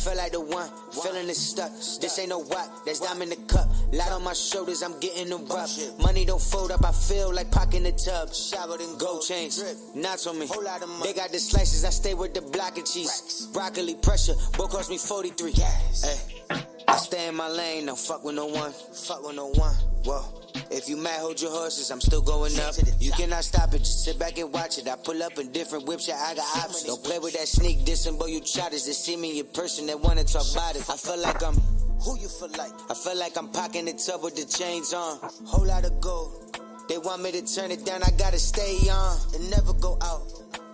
feel like the one, feeling it stuck. This ain't no whack, that's dime in the cup. Light on my shoulders, I'm getting them rough. Money don't fold up, I feel like Pac in the tub. Showered in gold chains, knots on me. They got the slices, I stay with the block of cheese. Broccoli pressure, both cost me 43. Hey, I stay in my lane, don't fuck with no one. Fuck with no one. Whoa. If you mad, hold your horses, I'm still going up. You cannot stop it, just sit back and watch it. I pull up in different whips, yeah, I got options. Don't play with that sneak dissing, boy, you chotters. They see me in person, they wanna talk about it. I feel like I'm, who you feel like? I feel like I'm pocking the tub with the chains on. Whole lot of gold. They want me to turn it down, I gotta stay on. And never go out.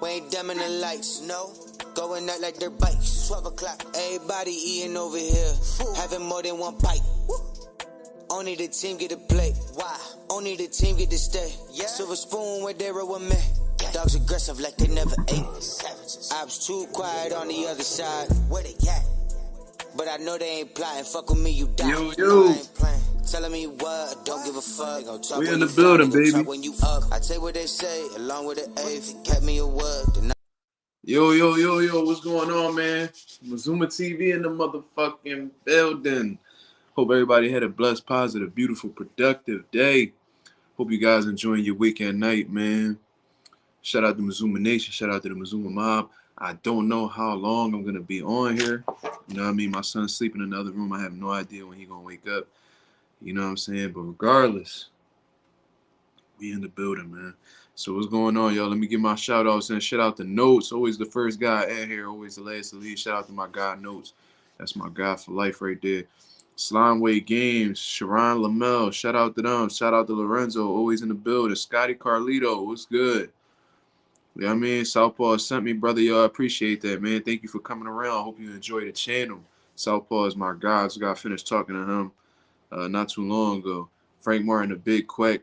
We ain't dimming the lights, no. Going out like their bikes. 12 o'clock. Everybody eating over here. Having more than one bite. Only the team get to play. Why? Only the team get to stay. Yeah. Silver spoon where they were with me. Dogs aggressive like they never ate. Savages. I was too quiet on the other side. Where they at? But I know they ain't plotting. Fuck with me, you die. Yo. I ain't playing. Telling me what? Don't give a fuck. We in the building, baby. When you up, I take what they say along with the eighth. Kept me a word. Yo, what's going on, man? Mazuma TV in the motherfucking building. Hope everybody had a blessed, positive, beautiful, productive day. Hope you guys enjoying your weekend night, man. Shout out to Mazuma Nation. Shout out to the Mazuma Mob. I don't know how long I'm going to be on here. You know what I mean? My son's sleeping in the other room. I have no idea when he's going to wake up. You know what I'm saying? But regardless, we in the building, man. So what's going on, y'all? Let me give my shout-outs and shout out to Notes. Always the first guy in here. Always the last to leave. Shout out to my guy, Notes. That's my guy for life right there. Slimeway Games, Sharon Lamel, shout out to them. Shout out to Lorenzo, always in the building. Scotty Carlito, what's good? You know what I mean? Southpaw sent me, brother. Y'all appreciate that, man. Thank you for coming around. Hope you enjoy the channel. Southpaw is my guy. Just got finished talking to him not too long ago. Frank Martin, a big quack.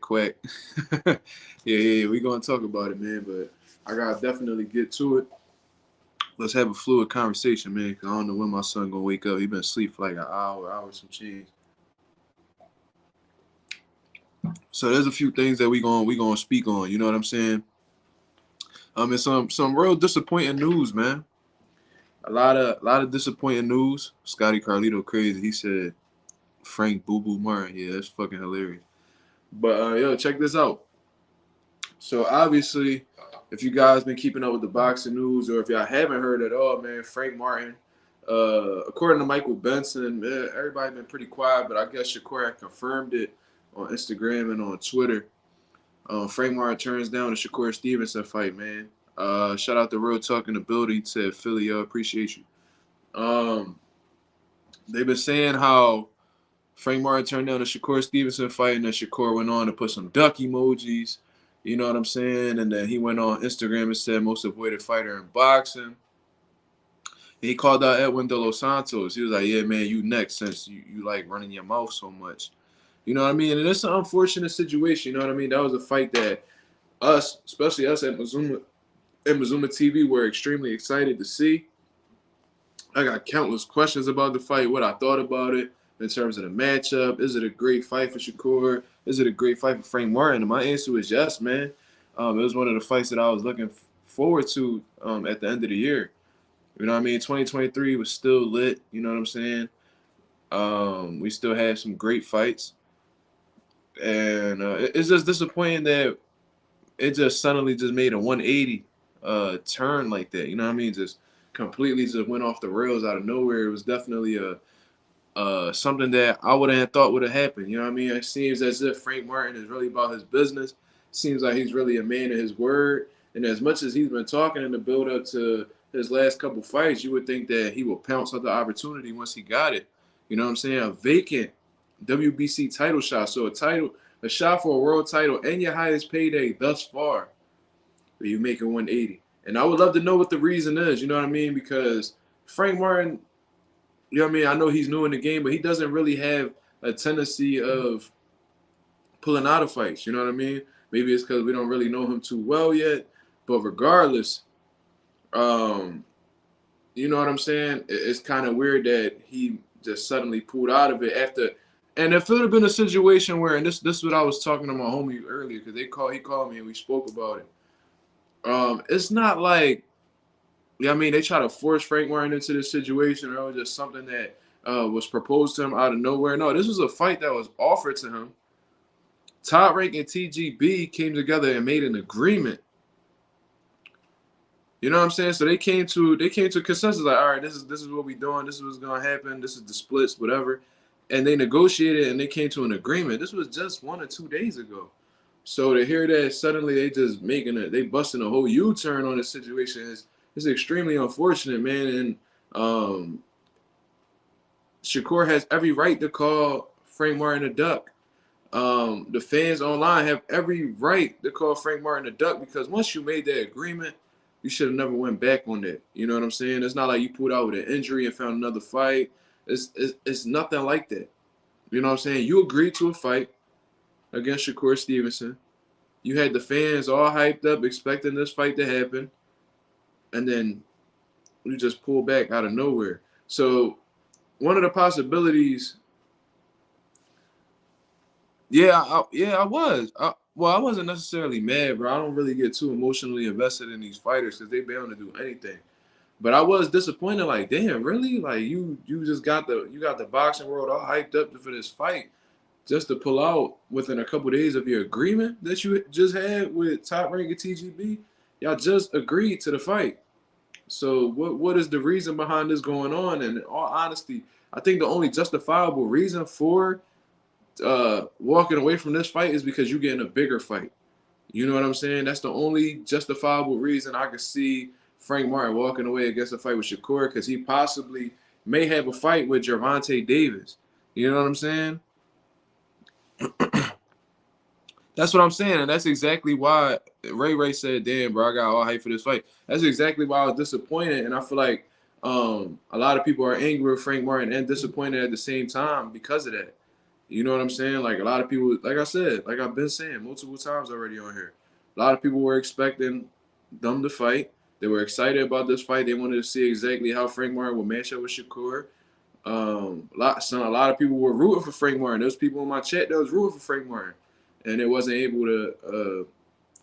yeah, we going to talk about it, man. But I got to definitely get to it. Let's have a fluid conversation, man, because I don't know when my son going to wake up. He been asleep for like an hour, some change. So there's a few things that we gonna speak on, you know what I'm saying? And some real disappointing news, man. A lot of disappointing news. Scotty Carlito crazy. He said Frank Boo Boo Martin. Yeah, that's fucking hilarious. But yo, check this out. So obviously, if you guys been keeping up with the boxing news, or if y'all haven't heard at all, man, Frank Martin, according to Michael Benson, man, everybody been pretty quiet, but I guess Shakur had confirmed it on Instagram and on Twitter. Frank Martin turns down the Shakur Stevenson fight, man. Shout out to Real Talk in the building. He said, Philly, appreciate you. They've been saying how Frank Martin turned down the Shakur Stevenson fight, and then Shakur went on to put some duck emojis. You know what I'm saying? And then he went on Instagram and said most avoided fighter in boxing. And he called out Edwin De Los Santos. He was like, yeah, man, you next since you like running your mouth so much. You know what I mean? And it's an unfortunate situation. You know what I mean? That was a fight that us, especially us at Mazuma TV, were extremely excited to see. I got countless questions about the fight, what I thought about it in terms of the matchup. Is it a great fight for Shakur? Is it a great fight for Frank Martin? And my answer is yes, man. It was one of the fights that I was looking forward to at the end of the year. You know what I mean? 2023 was still lit. You know what I'm saying? We still had some great fights. And it's just disappointing that it just suddenly just made a 180 turn like that. You know what I mean? Just completely just went off the rails out of nowhere. It was definitely something that I wouldn't have thought would have happened. You know what I mean? It seems as if Frank Martin is really about his business. Seems like he's really a man of his word. And as much as he's been talking in the build-up to his last couple fights, you would think that he will pounce on the opportunity once he got it. You know what I'm saying? A vacant WBC title shot. So a shot for a world title and your highest payday thus far. But you make it 180. And I would love to know what the reason is, you know what I mean? Because Frank Martin, you know what I mean? I know he's new in the game, but he doesn't really have a tendency of pulling out of fights, you know what I mean? Maybe it's because we don't really know him too well yet. But regardless, you know what I'm saying? It's kind of weird that he just suddenly pulled out of it after. And if it would have been a situation where, and this is what I was talking to my homie earlier, because he called me and we spoke about it. It's not like Yeah, I mean, they try to force Frank Martin into this situation, or it was just something that was proposed to him out of nowhere. No, this was a fight that was offered to him. Top Rank and TGB came together and made an agreement. You know what I'm saying? So they came to consensus, like, all right, this is what we doing. This is what's gonna happen. This is the splits, whatever. And they negotiated and they came to an agreement. This was just 1 or 2 days ago. So to hear that suddenly they just they busting a whole U-turn on the situation is extremely unfortunate, man. And Shakur has every right to call Frank Martin a duck. The fans online have every right to call Frank Martin a duck, because once you made that agreement, you should have never went back on that. You know what I'm saying? It's not like you pulled out with an injury and found another fight. It's nothing like that. You know what I'm saying? You agreed to a fight against Shakur Stevenson. You had the fans all hyped up, expecting this fight to happen, and then you just pull back out of nowhere. So one of the possibilities, I was. Well, I wasn't necessarily mad, bro. I don't really get too emotionally invested in these fighters because they bound to do anything. But I was disappointed. Like, damn, really? Like, you just got the boxing world all hyped up for this fight, just to pull out within a couple of days of your agreement that you just had with Top Rank and TGB. Y'all just agreed to the fight. So what is the reason behind this going on? And in all honesty, I think the only justifiable reason for walking away from this fight is because you're getting a bigger fight. You know what I'm saying? That's the only justifiable reason I could see Frank Martin walking away against a fight with Shakur, because he possibly may have a fight with Gervonta Davis. You know what I'm saying? That's what I'm saying, and that's exactly why Ray said, "Damn, bro, I got all hype for this fight." That's exactly why I was disappointed, and I feel like a lot of people are angry with Frank Martin and disappointed at the same time because of that. You know what I'm saying? Like, a lot of people, like I said, like I've been saying multiple times already on here, a lot of people were expecting them to fight. They were excited about this fight. They wanted to see exactly how Frank Martin would match up with Shakur. A lot of people were rooting for Frank Martin. There's people in my chat that was rooting for Frank Martin, and it wasn't able to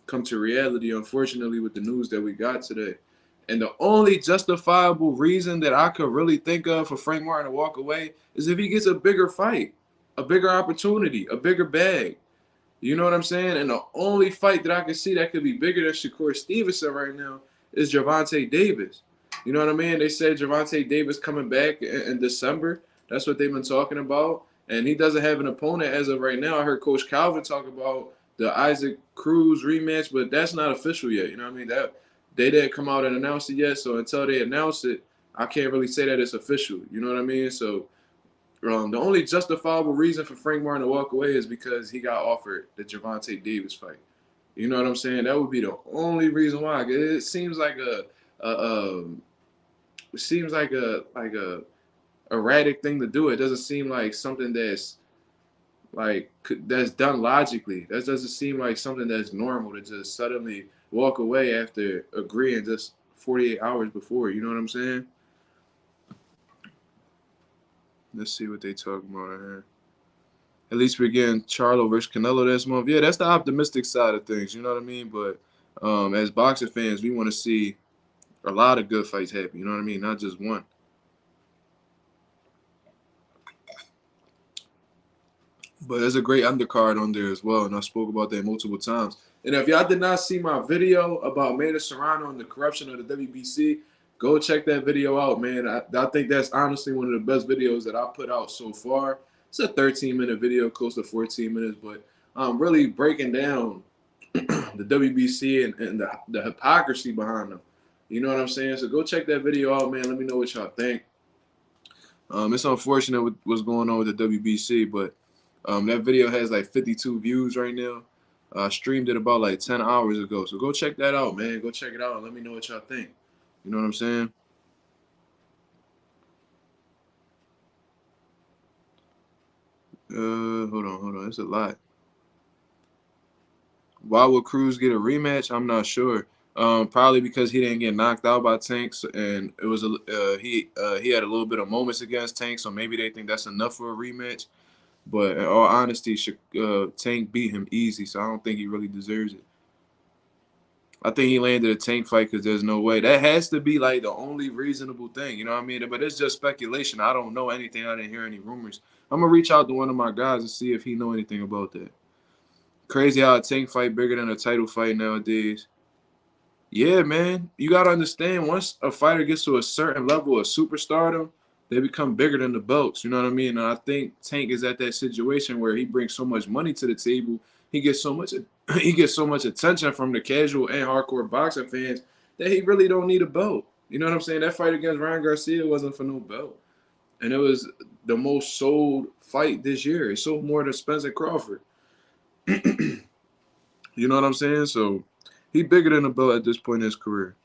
come to reality, unfortunately, with the news that we got today. And the only justifiable reason that I could really think of for Frank Martin to walk away is if he gets a bigger fight, a bigger opportunity, a bigger bag. You know what I'm saying? And the only fight that I can see that could be bigger than Shakur Stevenson right now is Gervonta Davis. You know what I mean? They said Gervonta Davis coming back in December. That's what they've been talking about. And he doesn't have an opponent as of right now. I heard Coach Calvin talk about the Isaac Cruz rematch, but that's not official yet. You know what I mean? That they didn't come out and announce it yet. So until they announce it, I can't really say that it's official. You know what I mean? So the only justifiable reason for Frank Martin to walk away is because he got offered the Gervonta Davis fight. You know what I'm saying? That would be the only reason why. It seems like a erratic thing to do. It doesn't seem like something that's done logically. That doesn't seem like something that's normal to just suddenly walk away after agreeing just 48 hours before. You know what I'm saying? Let's see what they talking about here. At least we're getting Charlo versus Canelo this month. Yeah, that's the optimistic side of things. You know what I mean? But as boxing fans, we want to see a lot of good fights happen. You know what I mean? Not just one. But there's a great undercard on there as well, and I spoke about that multiple times. And if y'all did not see my video about Maynard Serrano and the corruption of the WBC, go check that video out, man. I think that's honestly one of the best videos that I put out so far. It's a 13-minute video, close to 14 minutes, but really breaking down the WBC and the hypocrisy behind them. You know what I'm saying? So go check that video out, man. Let me know what y'all think. It's unfortunate what's going on with the WBC, but that video has like 52 views right now. I streamed it about like 10 hours ago. So go check that out, man. Go check it out and let me know what y'all think. You know what I'm saying? Hold on. It's a lot. Why would Cruz get a rematch? I'm not sure. Probably because he didn't get knocked out by Tank, and it was he had a little bit of moments against Tank, so maybe they think that's enough for a rematch. But in all honesty, Tank beat him easy, so I don't think he really deserves it. I think he landed a Tank fight because there's no way. That has to be like the only reasonable thing, you know what I mean? But it's just speculation. I don't know anything. I didn't hear any rumors. I'm gonna reach out to one of my guys and see if he know anything about that. Crazy how a Tank fight bigger than a title fight nowadays. Yeah, man. You gotta understand, once a fighter gets to a certain level of superstardom, they become bigger than the belts. You know what I mean? And I think Tank is at that situation where he brings so much money to the table. He gets so much he gets so much attention from the casual and hardcore boxing fans that he really don't need a belt. You know what I'm saying? That fight against Ryan Garcia wasn't for no belt. And it was the most sold fight this year. It sold more than Spencer Crawford. You know what I'm saying? So he bigger than a belt at this point in his career.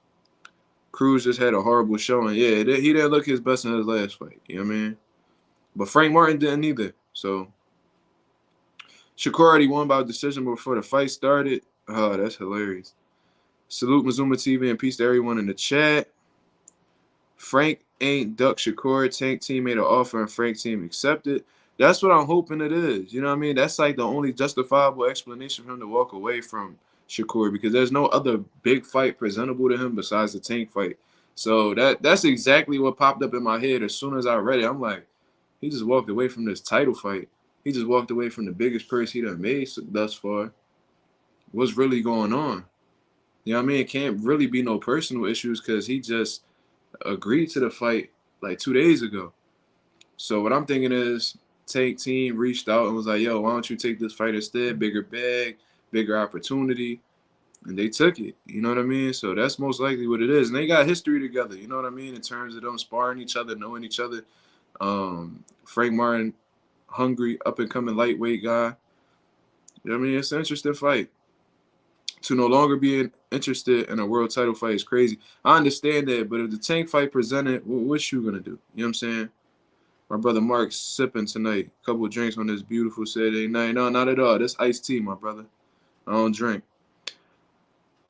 Cruz just had a horrible showing. Yeah, he didn't look his best in his last fight. You know what I mean? But Frank Martin didn't either. So Shakur already won by decision before the fight started. Oh, that's hilarious. Salute Mazuma TV and peace to everyone in the chat. Frank ain't duck Shakur. Tank team made an offer and Frank team accepted. That's what I'm hoping it is. You know what I mean? That's like the only justifiable explanation for him to walk away from Shakur, because there's no other big fight presentable to him besides the Tank fight. So that's exactly what popped up in my head as soon as I read it. I'm like, he just walked away from this title fight. He just walked away from the biggest purse he done made thus far. What's really going on? You know what I mean? It can't really be no personal issues because he just agreed to the fight like 2 days ago. So what I'm thinking is Tank team reached out and was like, yo, why don't you take this fight instead? Bigger bag, bigger opportunity. And they took it. You know what I mean? So that's most likely what it is. And they got history together, you know what I mean? In terms of them sparring each other, knowing each other. Frank Martin, hungry, up-and-coming lightweight guy. You know what I mean? It's an interesting fight. To no longer be interested in a world title fight is crazy. I understand that, but if the Tank fight presented, what's you going to do? You know what I'm saying? My brother Mark's sipping tonight. A couple of drinks on this beautiful Saturday night. No, not at all. This iced tea, my brother. I don't drink.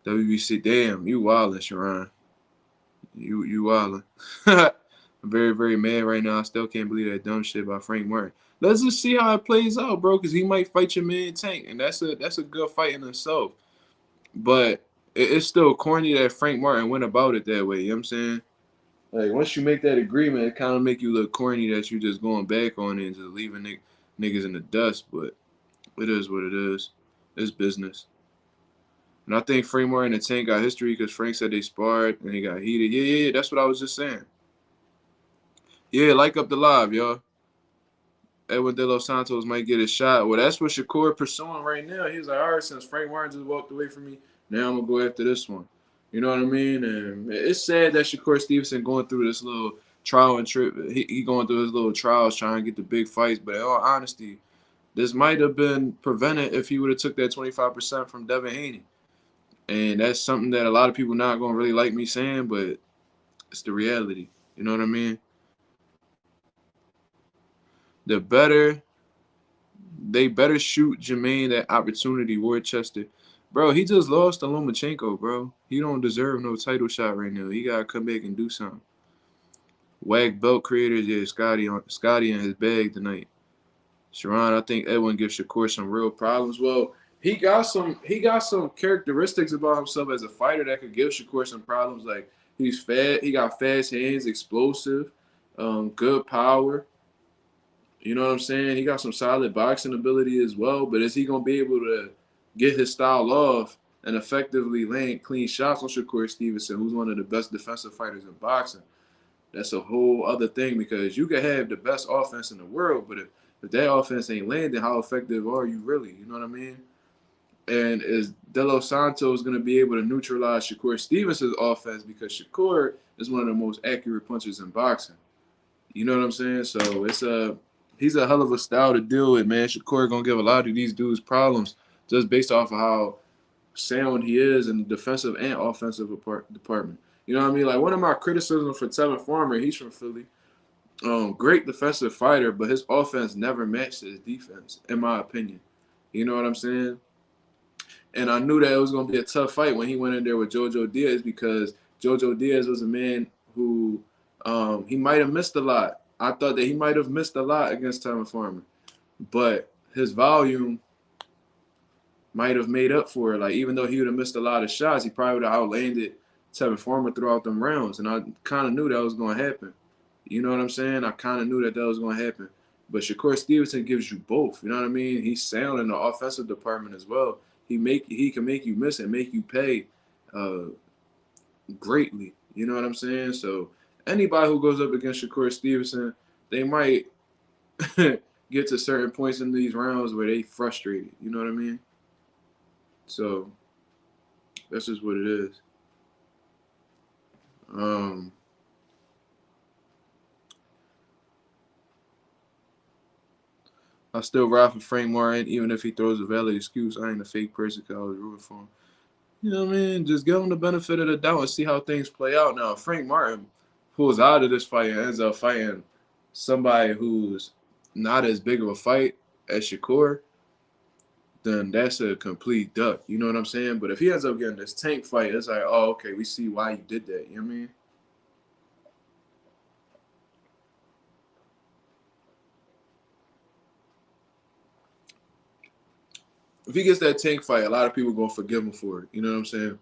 WBC, damn, you wildin', Sharon. You wildin'. I'm very, very mad right now. I still can't believe that dumb shit by Frank Martin. Let's just see how it plays out, bro, because he might fight your man Tank, and that's a good fight in itself. But it's still corny that Frank Martin went about it that way. You know what I'm saying? Like, once you make that agreement, it kind of make you look corny that you just going back on it and just leaving niggas in the dust. But it is what it is. It's business. And I think Frank Martin and Tank got history because Frank said they sparred and they got heated. Yeah. That's what I was just saying. Yeah, like up the live, y'all. Edwin De Los Santos might get a shot. Well, that's what Shakur pursuing right now. He's like, all right, since Frank Martin just walked away from me, now I'm going to go after this one. You know what I mean? And it's sad that Shakur Stevenson going through this little trial and trip. He going through his little trials trying to get the big fights. But in all honesty, this might have been prevented if he would have took that 25% from Devin Haney. And that's something that a lot of people not going to really like me saying, but it's the reality. You know what I mean? They better shoot Jermaine that opportunity, Worcester. Bro, he just lost to Lomachenko, bro. He don't deserve no title shot right now. He got to come back and do something. Wag belt creators, yeah, Scotty in his bag tonight. Sharon, I think Edwin gives Shakur some real problems. Well, he got some characteristics about himself as a fighter that could give Shakur some problems. Like, he's fast, he got fast hands, explosive, good power. You know what I'm saying? He got some solid boxing ability as well, but is he going to be able to get his style off and effectively land clean shots on Shakur Stevenson, who's one of the best defensive fighters in boxing? That's a whole other thing, because you can have the best offense in the world, but if that offense ain't landing, how effective are you really? You know what I mean? And is De Los Santos going to be able to neutralize Shakur Stevenson's offense, because Shakur is one of the most accurate punchers in boxing? You know what I'm saying? So he's a hell of a style to deal with, man. Shakur going to give a lot of these dudes problems just based off of how sound he is in the defensive and offensive department. You know what I mean? Like, one of my criticisms for Tevin Farmer, he's from Philly. Great defensive fighter, but his offense never matched his defense, in my opinion. You know what I'm saying? And I knew that it was going to be a tough fight when he went in there with Jojo Diaz, because Jojo Diaz was a man who he might have missed a lot. I thought that he might have missed a lot against Tevin Farmer. But his volume, he got some. He got some characteristics about himself as a fighter that could give Shakur some problems. Like, he got fast hands, explosive, good power. You know what I'm saying? He got some solid boxing ability as well, but is he going to be able to get his style off and effectively land clean shots on Shakur Stevenson, who's one of the best defensive fighters in boxing? You know what I'm saying? And I knew that it was going to be a tough fight when he went in there with Jojo Diaz, because Jojo Diaz was a man who he might have missed a lot. I thought that he might have missed a lot against Tevin Farmer. might have made up for it. Like, even though he would have missed a lot of shots, he probably would have outlanded Tevin Farmer throughout them rounds. And I kind of knew that was going to happen. You know what I'm saying? I kind of knew that was going to happen. But Shakur Stevenson gives you both. You know what I mean? He's sound in the offensive department as well. He can make you miss and make you pay greatly. You know what I'm saying? So anybody who goes up against Shakur Stevenson, they might get to certain points in these rounds where they frustrated. You know what I mean? So that's just what it is. I still ride for Frank Martin, even if he throws a valid excuse. I ain't a fake person because I was rooting for him. You know what I mean? Just give him the benefit of the doubt and see how things play out. Now, if Frank Martin pulls out of this fight and ends up fighting somebody who's not as big of a fight as Shakur, then that's a complete duck. You know what I'm saying? But if he ends up getting this Tank fight, it's like, oh, okay, we see why you did that. You know what I mean? If he gets that Tank fight, a lot of people going to forgive him for it. You know what I'm saying?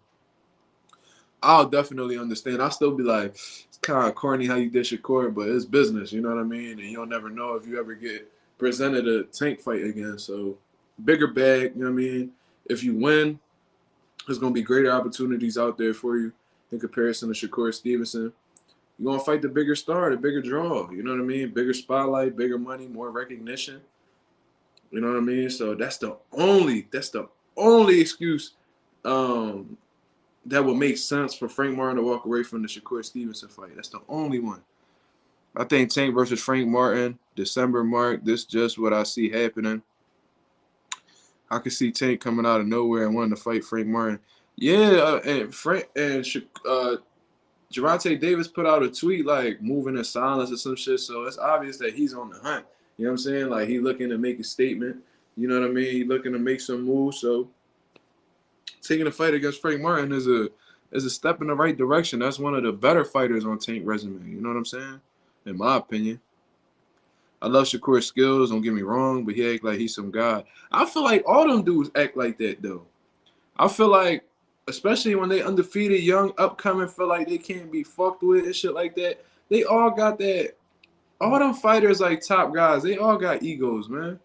I'll definitely understand. I'll still be like, it's kind of corny how you did Shakur, but it's business. You know what I mean? And you'll never know if you ever get presented a Tank fight again. So, bigger bag, you know what I mean? If you win, there's going to be greater opportunities out there for you in comparison to Shakur Stevenson. You're going to fight the bigger star, the bigger draw. You know what I mean? Bigger spotlight, bigger money, more recognition. You know what I mean? So that's the only excuse that would make sense for Frank Martin to walk away from the Shakur Stevenson fight. That's the only one. I think Tank versus Frank Martin, December mark. This just what I see happening. I could see Tank coming out of nowhere and wanting to fight Frank Martin. Yeah, and Gervonta Davis put out a tweet like moving in silence or some shit. So it's obvious that he's on the hunt. You know what I'm saying? Like, he looking to make a statement. You know what I mean? He looking to make some moves. So taking a fight against Frank Martin is a step in the right direction. That's one of the better fighters on Tank resume. You know what I'm saying? In my opinion. I love Shakur's skills, don't get me wrong, but he act like he's some guy. I feel like all them dudes act like that, though. I feel like, especially when they undefeated, young, upcoming, feel like they can't be fucked with and shit like that. They all got that. All them fighters, like top guys, they all got egos, man.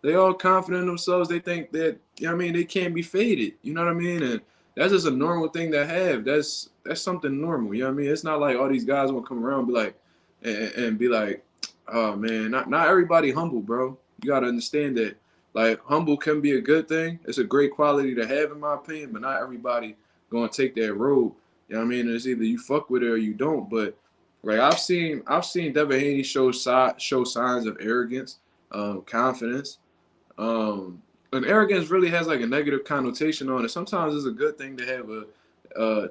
They all confident in themselves. They think that, you know what I mean, they can't be faded. You know what I mean? And that's just a normal thing to have. That's something normal. You know what I mean? It's not like all these guys will come around and be like, and be like, oh man, not everybody humble, bro. You gotta understand that. Like, humble can be a good thing. It's a great quality to have, in my opinion, but not everybody gonna take that road. You know what I mean? It's either you fuck with it or you don't. But like, I've seen Devin Haney show signs of arrogance, confidence. And arrogance really has like a negative connotation on it. Sometimes it's a good thing to have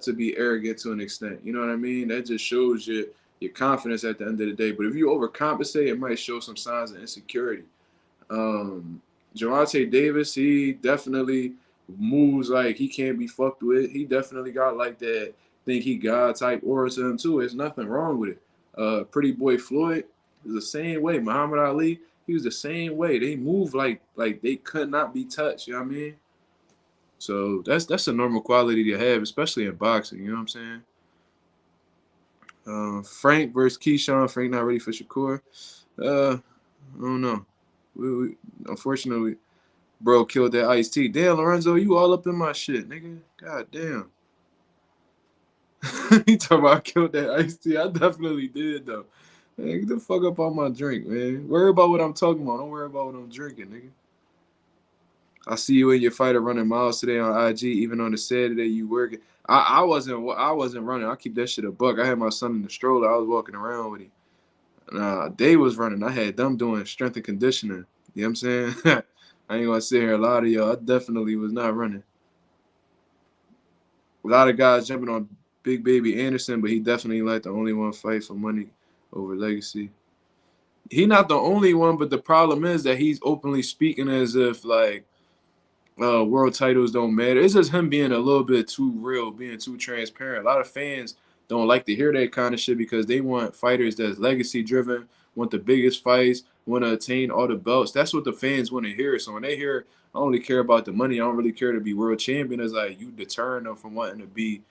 to be arrogant to an extent. You know what I mean? That just shows your confidence at the end of the day. But if you overcompensate, it might show some signs of insecurity. Gervonta Davis, he definitely moves like he can't be fucked with. He definitely got like that think he God type aura to him too. There's nothing wrong with it. Pretty boy Floyd is the same way. Muhammad Ali, he was the same way. They move like they could not be touched. You know what I mean? So that's a normal quality to have, especially in boxing. You know what I'm saying? Frank versus Keyshawn. Frank not ready for Shakur. I don't know. We unfortunately, bro killed that Ice T. Damn, Lorenzo, you all up in my shit, nigga. God damn. He talking about I killed that Ice T. I definitely did though. Man, get the fuck up on my drink, man. Worry about what I'm talking about. Don't worry about what I'm drinking, nigga. I see you and your fighter running miles today on IG. Even on the Saturday you working. I wasn't running. I keep that shit a buck. I had my son in the stroller. I was walking around with him. They was running. I had them doing strength and conditioning. You know what I'm saying? I ain't gonna sit here and lie to y'all. I definitely was not running. A lot of guys jumping on Big Baby Anderson, but he definitely like the only one fight for money over legacy. He not the only one, but the problem is that he's openly speaking as if like world titles don't matter. It's just him being a little bit too real, being too transparent. A lot of fans don't like to hear that kind of shit because they want fighters that's legacy driven want the biggest fights, want to attain all the belts. That's what the fans want to hear. So when they hear, I don't really care about the money, I don't really care to be world champion, it's like you deterring them from wanting to be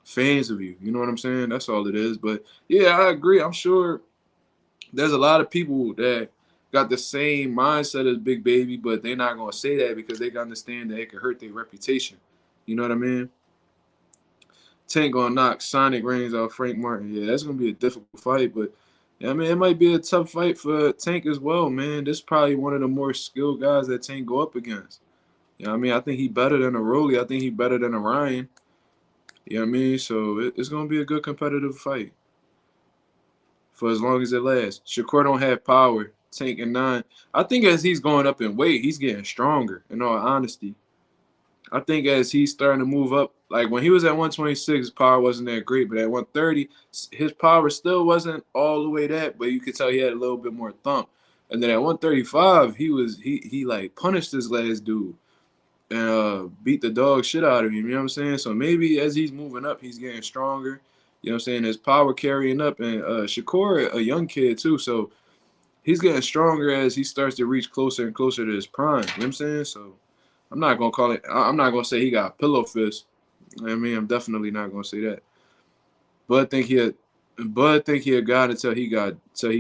fans of you. You know what I'm saying? That's all it is. But yeah, I agree. I'm sure there's a lot of people that got the same mindset as Big Baby, but they're not gonna say that because they can understand that it could hurt their reputation. You know what I mean? Tank gonna knock Sonic Reigns out Frank Martin. Yeah, that's gonna be a difficult fight, but yeah, I mean it might be a tough fight for Tank as well, man. This is probably one of the more skilled guys that Tank go up against. You know what I mean? I think he better than a Rolly. I think he better than a Ryan. You know what I mean? So it's gonna be a good competitive fight for as long as it lasts. Shakur don't have power. Tank and 9. I think as he's going up in weight, he's getting stronger, in all honesty. I think as he's starting to move up, like when he was at 126, his power wasn't that great, but at 130, his power still wasn't all the way that, but you could tell he had a little bit more thump. And then at 135, he like punished this last dude and beat the dog shit out of him. You know what I'm saying? So maybe as he's moving up, he's getting stronger. You know what I'm saying? His power carrying up, and Shakur, a young kid too, so he's getting stronger as he starts to reach closer and closer to his prime. You know what I'm saying? So I'm not gonna call it. I'm not gonna say he got pillow fist. I mean, I'm definitely not gonna say that. Bud think he a god until he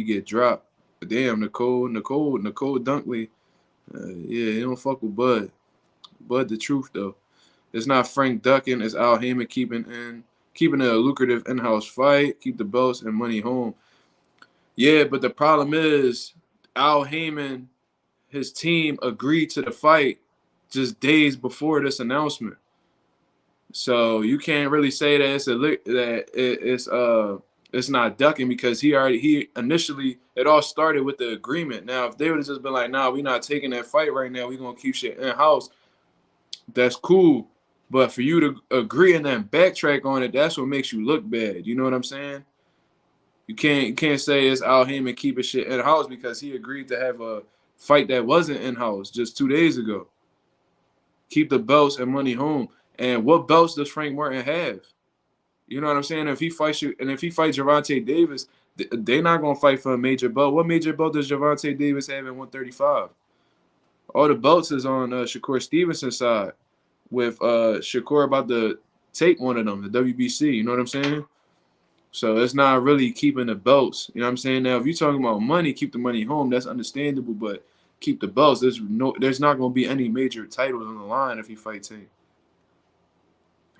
get dropped. But damn, Nicole Dunkley. Yeah, he don't fuck with Bud. Bud the truth though. It's not Frank ducking. It's Al Heyman keeping a lucrative in-house fight, keep the belts and money home. Yeah, but the problem is Al Heyman, his team agreed to the fight just days before this announcement. So you can't really say that it's not ducking because he initially it all started with the agreement. Now if they would have just been like, nah, we're not taking that fight right now, we're gonna keep shit in house, that's cool. But for you to agree and then backtrack on it, that's what makes you look bad. You know what I'm saying? You can't say it's Al Heyman keeping shit in house because he agreed to have a fight that wasn't in house just 2 days ago. Keep the belts and money home. And what belts does Frank Martin have? You know what I'm saying? If he fights Gervonta Davis, they're not gonna fight for a major belt. What major belt does Gervonta Davis have at 135? All the belts is on Shakur Stevenson's side, with Shakur about to take one of them, the WBC. You know what I'm saying? So it's not really keeping the belts. You know what I'm saying? Now, if you're talking about money, keep the money home. That's understandable, but keep the belts. There's not going to be any major titles on the line if he fights Tank.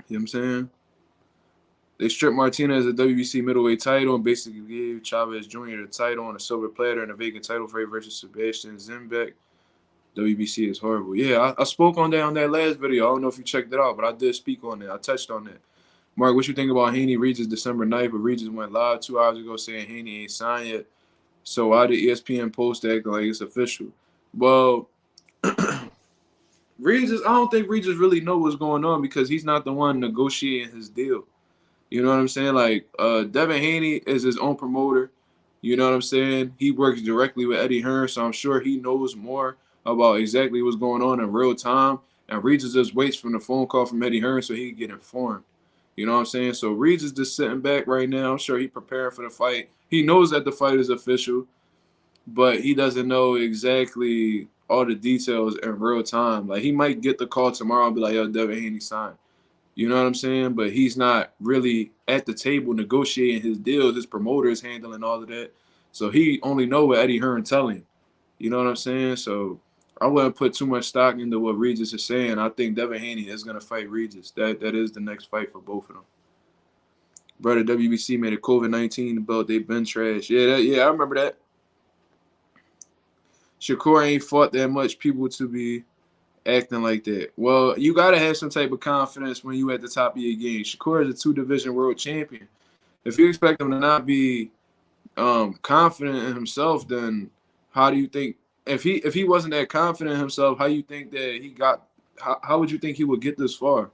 You know what I'm saying? They stripped Martinez the WBC middleweight title and basically gave Chavez Jr. the title on a silver platter and a vacant title fight versus Sebastian Zembek. WBC is horrible. Yeah, I spoke on that last video. I don't know if you checked it out, but I did speak on it. I touched on that. Mark, what you think about Haney Regis December 9th? But Regis went live 2 hours ago saying Haney ain't signed yet. So why did ESPN post acting like it's official? Well, Regis, I don't think Regis really know what's going on because he's not the one negotiating his deal. You know what I'm saying? Like, Devin Haney is his own promoter. You know what I'm saying? He works directly with Eddie Hearn, so I'm sure he knows more about exactly what's going on in real time. And Regis just waits for the phone call from Eddie Hearn so he can get informed. You know what I'm saying? So Regis just sitting back right now. I'm sure he's preparing for the fight. He knows that the fight is official, but he doesn't know exactly all the details in real time. Like, he might get the call tomorrow and be like, yo, Devin Haney signed. You know what I'm saying? But he's not really at the table negotiating his deals. His promoter is handling all of that. So he only know what Eddie Hearn telling him. You know what I'm saying? So I wouldn't put too much stock into what Regis is saying. I think Devin Haney is going to fight Regis. That is the next fight for both of them. Brother, WBC made a COVID-19 belt. They been trash. Yeah, I remember that. Shakur ain't fought that much people to be acting like that. Well, you got to have some type of confidence when you at the top of your game. Shakur is a 2-division world champion. If you expect him to not be confident in himself, then how do you think if he wasn't that confident in himself, how you think that he got how would you think he would get this far? You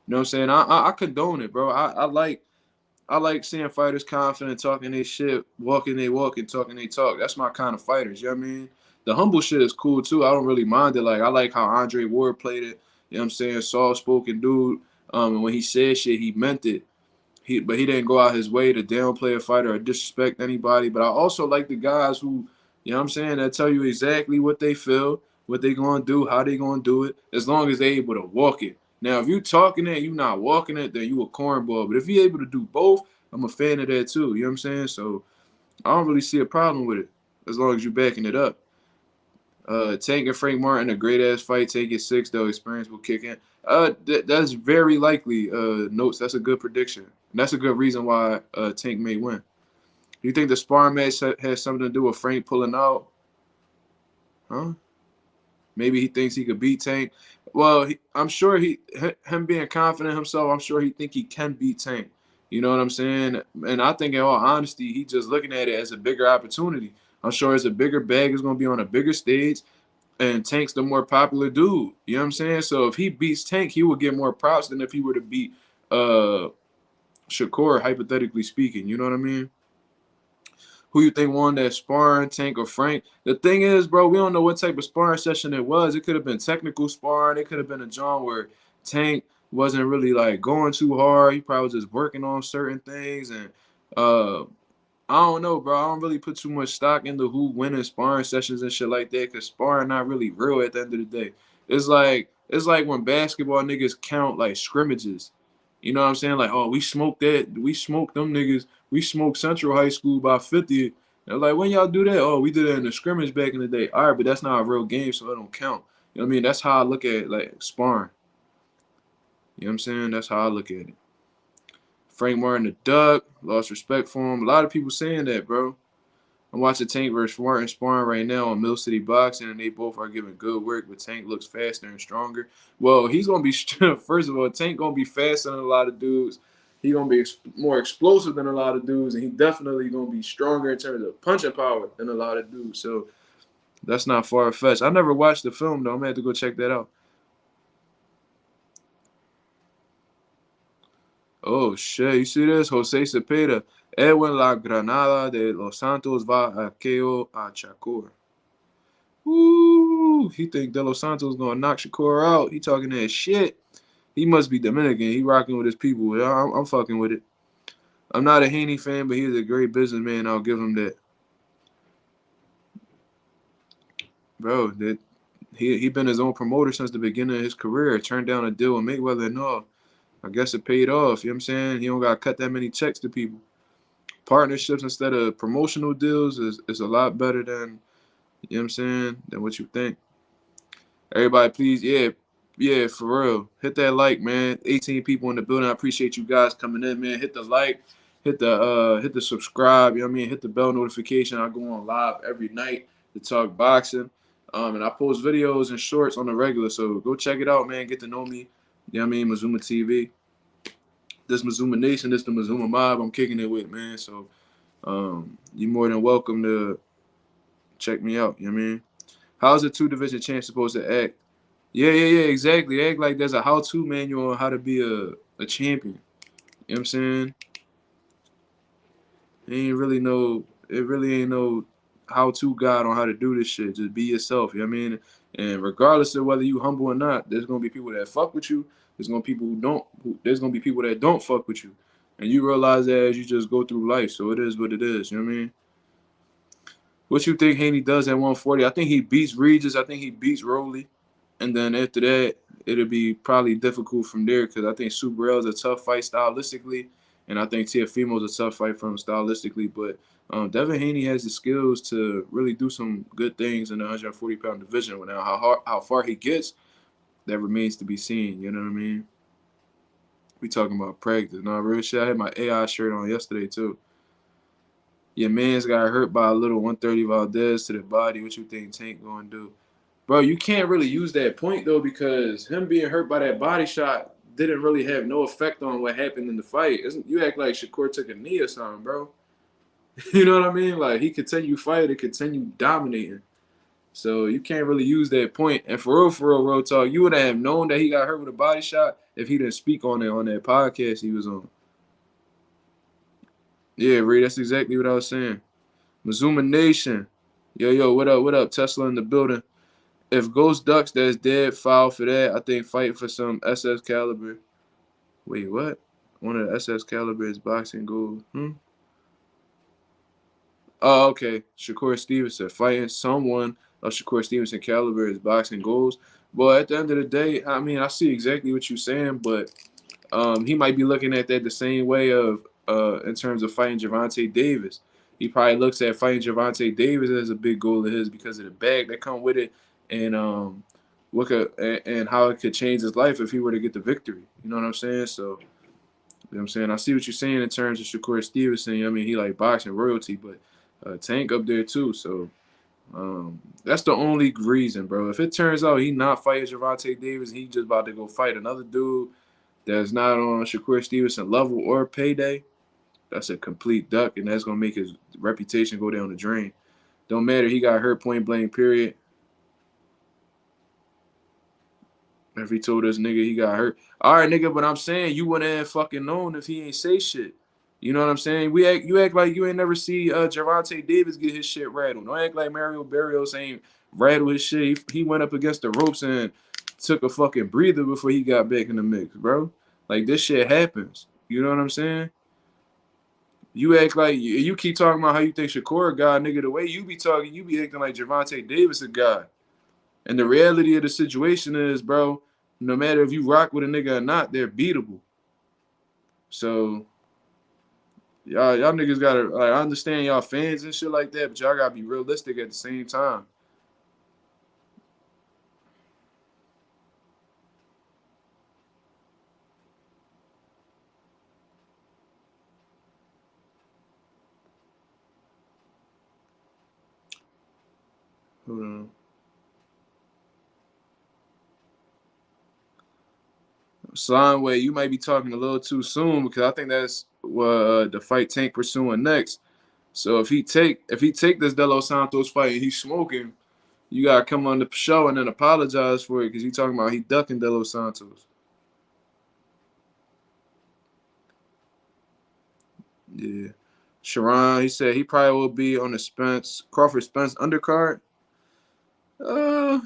know what I'm saying? I condone it, bro. I like seeing fighters confident, talking their shit, walking they walk and talking they talk. That's my kind of fighters, you know what I mean? The humble shit is cool too. I don't really mind it. Like, I like how Andre Ward played it. You know what I'm saying? Soft spoken dude. And when he said shit, he meant it. But he didn't go out his way to downplay a fighter or disrespect anybody. But I also like the guys who, you know what I'm saying, that tell you exactly what they feel, what they gonna do, how they gonna do it, as long as they able to walk it. Now, if you talking it and you not walking it, then you a cornball. But if you able to do both, I'm a fan of that too. You know what I'm saying? So I don't really see a problem with it as long as you backing it up. Tank and Frank Martin, a great ass fight. Tank at 6 though. Experience will kick in. That's very likely. Notes. That's a good prediction. And that's a good reason why Tank may win. You think the sparring match has something to do with Frank pulling out? Huh? Maybe he thinks he could beat Tank. Well, I'm sure him being confident in himself, I'm sure he think he can beat Tank. You know what I'm saying? And I think in all honesty, he just looking at it as a bigger opportunity. I'm sure it's a bigger bag. It's going to be on a bigger stage. And Tank's the more popular dude. You know what I'm saying? So if he beats Tank, he would get more props than if he were to beat Shakur, hypothetically speaking. You know what I mean? Who you think won that sparring, Tank or Frank? The thing is, bro, we don't know what type of sparring session it was. It could have been technical sparring. It could have been a John where Tank wasn't really like going too hard. He probably was just working on certain things. And I don't know, bro. I don't really put too much stock into who winning sparring sessions and shit like that, because sparring not really real at the end of the day. It's like when basketball niggas count like scrimmages. You know what I'm saying? Like, oh, we smoked them niggas. We smoked Central High School by 50. They're like, when y'all do that? Oh, we did it in the scrimmage back in the day. All right, but that's not a real game, so it don't count. You know what I mean? That's how I look at like sparring. You know what I'm saying? That's how I look at it. Frank Martin the duck, lost respect for him. A lot of people saying that, bro. I'm watching Tank versus Martin sparring right now on Mill City Boxing, and they both are giving good work, but Tank looks faster and stronger. Well, he's going to be, first of all, Tank going to be faster than a lot of dudes. He's going to be more explosive than a lot of dudes, and he definitely going to be stronger in terms of punching power than a lot of dudes. So that's not far-fetched. I never watched the film, though. I'm going to have to go check that out. Oh, shit. You see this? Jose Cepeda. Edwin La Granada de Los Santos va a KO a Shakur. Ooh, he think De Los Santos gonna knock Shakur out. He talking that shit. He must be Dominican. He rocking with his people. I'm fucking with it. I'm not a Haney fan, but he's a great businessman. I'll give him that. Bro, he been his own promoter since the beginning of his career. Turned down a deal with Mayweather and all. I guess it paid off. You know what I'm saying? He don't got to cut that many checks to people. Partnerships instead of promotional deals is a lot better than, you know what I'm saying, than what you think. Everybody, please, yeah, for real. Hit that like, man. 18 people in the building. I appreciate you guys coming in, man. Hit the like, hit the subscribe, you know what I mean? Hit the bell notification. I go on live every night to talk boxing. And I post videos and shorts on the regular. So go check it out, man. Get to know me. You know what I mean? Mazuma TV. This Mazuma Nation, this the Mazuma Mob I'm kicking it with, man. So you're more than welcome to check me out, you know what I mean? How's a 2-division champ supposed to act? Yeah, exactly. Act like there's a how-to manual on how to be a champion. You know what I'm saying? It really ain't no how-to guide on how to do this shit. Just be yourself, you know what I mean? And regardless of whether you humble or not, there's gonna be people that fuck with you. There's gonna be people that don't fuck with you. And you realize that as you just go through life. So it is what it is, you know what I mean? What you think Haney does at 140? I think he beats Regis. I think he beats Rowley. And then after that, it'll be probably difficult from there, because I think Subarel is a tough fight stylistically, and I think Teofimo is a tough fight for him stylistically. But Devin Haney has the skills to really do some good things in the 140-pound division. Now, how far he gets, that remains to be seen. You know what I mean? We talking about practice. No, real shit. I had my AI shirt on yesterday, too. Your man's got hurt by a little 130 Valdez to the body. What you think Tank going to do? Bro, you can't really use that point, though, because him being hurt by that body shot didn't really have no effect on what happened in the fight. You act like Shakur took a knee or something, bro. You know what I mean? Like, he continued fighting and continued dominating. So you can't really use that point. And for real talk, you would have known that he got hurt with a body shot if he didn't speak on it on that podcast he was on. Yeah, Ray, that's exactly what I was saying. Mazuma Nation. Yo, what up? Tesla in the building. If Ghost ducks, that's dead. Foul for that. I think fight for some SS caliber. Wait, what? One of the SS Caliber's boxing goals. Oh, okay. Shakur Stevenson fighting someone of Shakur Stevenson caliber is boxing goals. But at the end of the day, I mean, I see exactly what you're saying, but he might be looking at that the same way of in terms of fighting Gervonta Davis. He probably looks at fighting Gervonta Davis as a big goal of his because of the bag that come with it and and how it could change his life if he were to get the victory. You know what I'm saying? So, you know what I'm saying? I see what you're saying in terms of Shakur Stevenson. I mean, he like boxing royalty, but Tank up there too. So that's the only reason, bro. If it turns out he not fighting Gervonta Davis, he just about to go fight another dude that's not on Shakur Stevenson level or payday, that's a complete duck, and that's gonna make his reputation go down the drain. Don't matter, he got hurt point blank, period. If he told this nigga he got hurt. All right, nigga, but I'm saying you wouldn't have fucking known if he ain't say shit. You know what I'm saying? You act like you ain't never see Gervonta Davis get his shit rattled. Don't act like Mario Barrios ain't rattled his shit. He went up against the ropes and took a fucking breather before he got back in the mix, bro. Like, this shit happens. You know what I'm saying? You act like you keep talking about how you think Shakur a god, nigga. The way you be talking, you be acting like Gervonta Davis a god. And the reality of the situation is, bro, no matter if you rock with a nigga or not, they're beatable. So y'all niggas gotta like I understand y'all fans and shit like that, but y'all gotta be realistic at the same time. Hold on. Slime you might be talking a little too soon because I think that's what the fight Tank pursuing next. So if he take this De Los Santos fight and he's smoking, you gotta come on the show and then apologize for it because you talking about he ducking De Los Santos. Yeah. Sharon, he said he probably will be on the Crawford Spence undercard. Uh,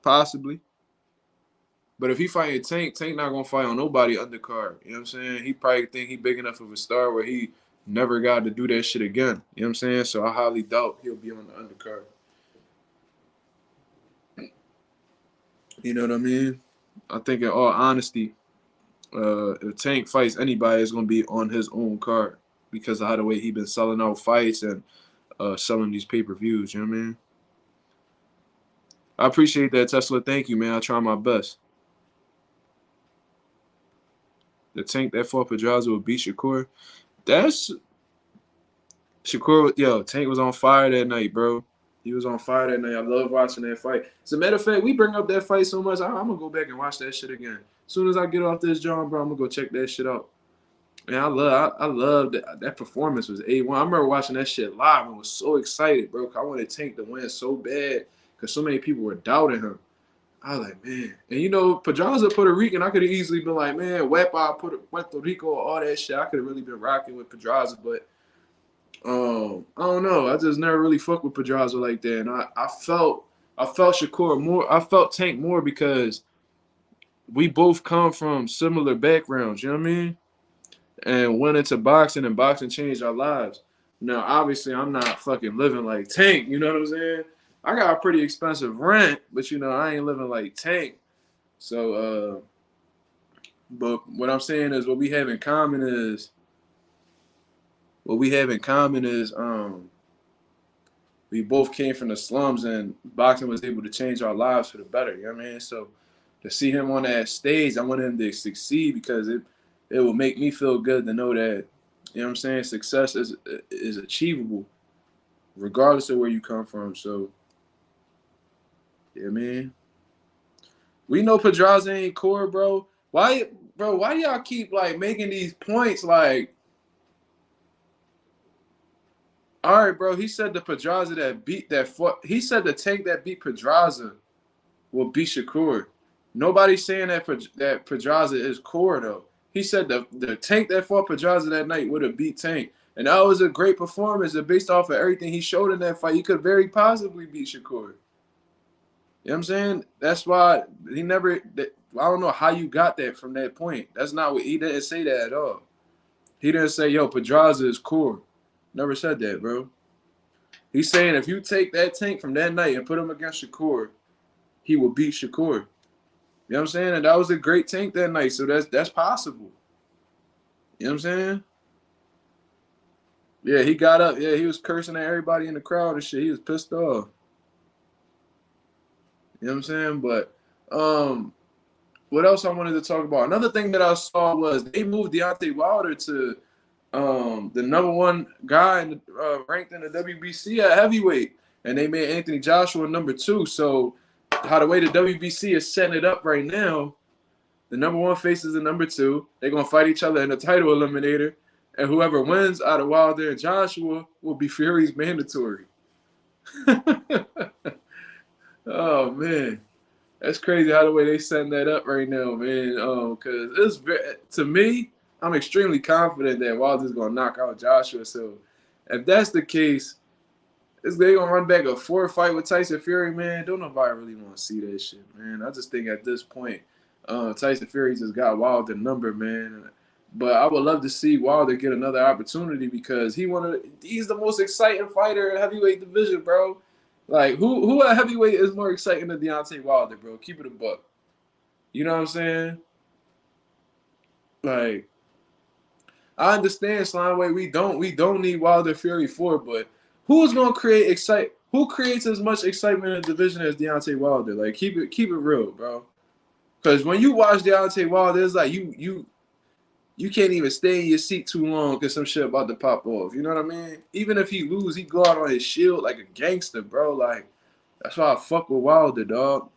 possibly. But if he fighting Tank not gonna fight on nobody undercard. You know what I'm saying? He probably think he big enough of a star where he never got to do that shit again. You know what I'm saying? So I highly doubt he'll be on the undercard. You know what I mean? I think in all honesty, if Tank fights anybody, it's gonna be on his own card because of how the way he been selling out fights and selling these pay-per-views. You know what I mean? I appreciate that, Tesla. Thank you, man. I try my best. The Tank that fought Pedraza will beat Shakur. That's Shakur. Yo, Tank was on fire that night, bro. He was on fire that night. I love watching that fight. As a matter of fact, we bring up that fight so much, I'm gonna go back and watch that shit again. As soon as I get off this John, bro, I'm gonna go check that shit out. Man, I love that performance was A1. I remember watching that shit live and was so excited, bro. I wanted Tank to win so bad because so many people were doubting him. I was like, man. And you know, Pedraza Puerto Rican, I could have easily been like, man, Wepa, Puerto Rico, all that shit. I could have really been rocking with Pedraza, but I don't know. I just never really fucked with Pedraza like that. And I felt Shakur more. I felt Tank more because we both come from similar backgrounds, you know what I mean? And went into boxing and boxing changed our lives. Now, obviously, I'm not fucking living like Tank, you know what I'm saying? I got a pretty expensive rent, but you know, I ain't living like Tank. So but what I'm saying is what we have in common is we both came from the slums and boxing was able to change our lives for the better, you know what I mean? So to see him on that stage, I want him to succeed because it will make me feel good to know that, you know what I'm saying, success is achievable regardless of where you come from. So yeah, man. We know Pedraza ain't core, bro. Why do y'all keep like making these points like, all right, bro, he said the Pedraza he said the Tank that beat Pedraza will beat Shakur. Nobody's saying that Pedraza is core though. He said the Tank that fought Pedraza that night would have beat Tank. And that was a great performance. And based off of everything he showed in that fight, he could very possibly beat Shakur. You know what I'm saying? That's why he never. I don't know how you got that from that point. That's not what he didn't say that at all. He didn't say, "Yo, Pedraza is core." Never said that, bro. He's saying if you take that tank from that night and put him against Shakur, he will beat Shakur. You know what I'm saying? And that was a great tank that night, so that's possible. You know what I'm saying? Yeah, he got up. Yeah, he was cursing at everybody in the crowd and shit. He was pissed off. You know what I'm saying? But what else I wanted to talk about? Another thing that I saw was they moved Deontay Wilder to the number one guy ranked in the WBC at heavyweight, and they made Anthony Joshua number 2. So how the way the WBC is setting it up right now, the number 1 faces the number 2. They're gonna fight each other in the title eliminator, and whoever wins out of Wilder and Joshua will be Fury's mandatory. Oh man. That's crazy how the way they setting that up right now, man. Because it's to me, I'm extremely confident that Wilder's gonna knock out Joshua. So if that's the case, they gonna run back a 4 fight with Tyson Fury, man. Don't nobody really want to see that shit, man. I just think at this point, Tyson Fury just got Wilder number, man. But I would love to see Wilder get another opportunity because he's the most exciting fighter in heavyweight division, bro. Like who at heavyweight is more exciting than Deontay Wilder, bro? Keep it a buck. You know what I'm saying? Like I understand Slimeway. We don't need Wilder Fury 4, but who's gonna create excite? Who creates as much excitement in the division as Deontay Wilder? Like keep it real, bro. Because when you watch Deontay Wilder, it's like you can't even stay in your seat too long because some shit about to pop off. You know what I mean? Even if he lose, he go out on his shield like a gangster, bro. Like that's why I fuck with Wilder, dog.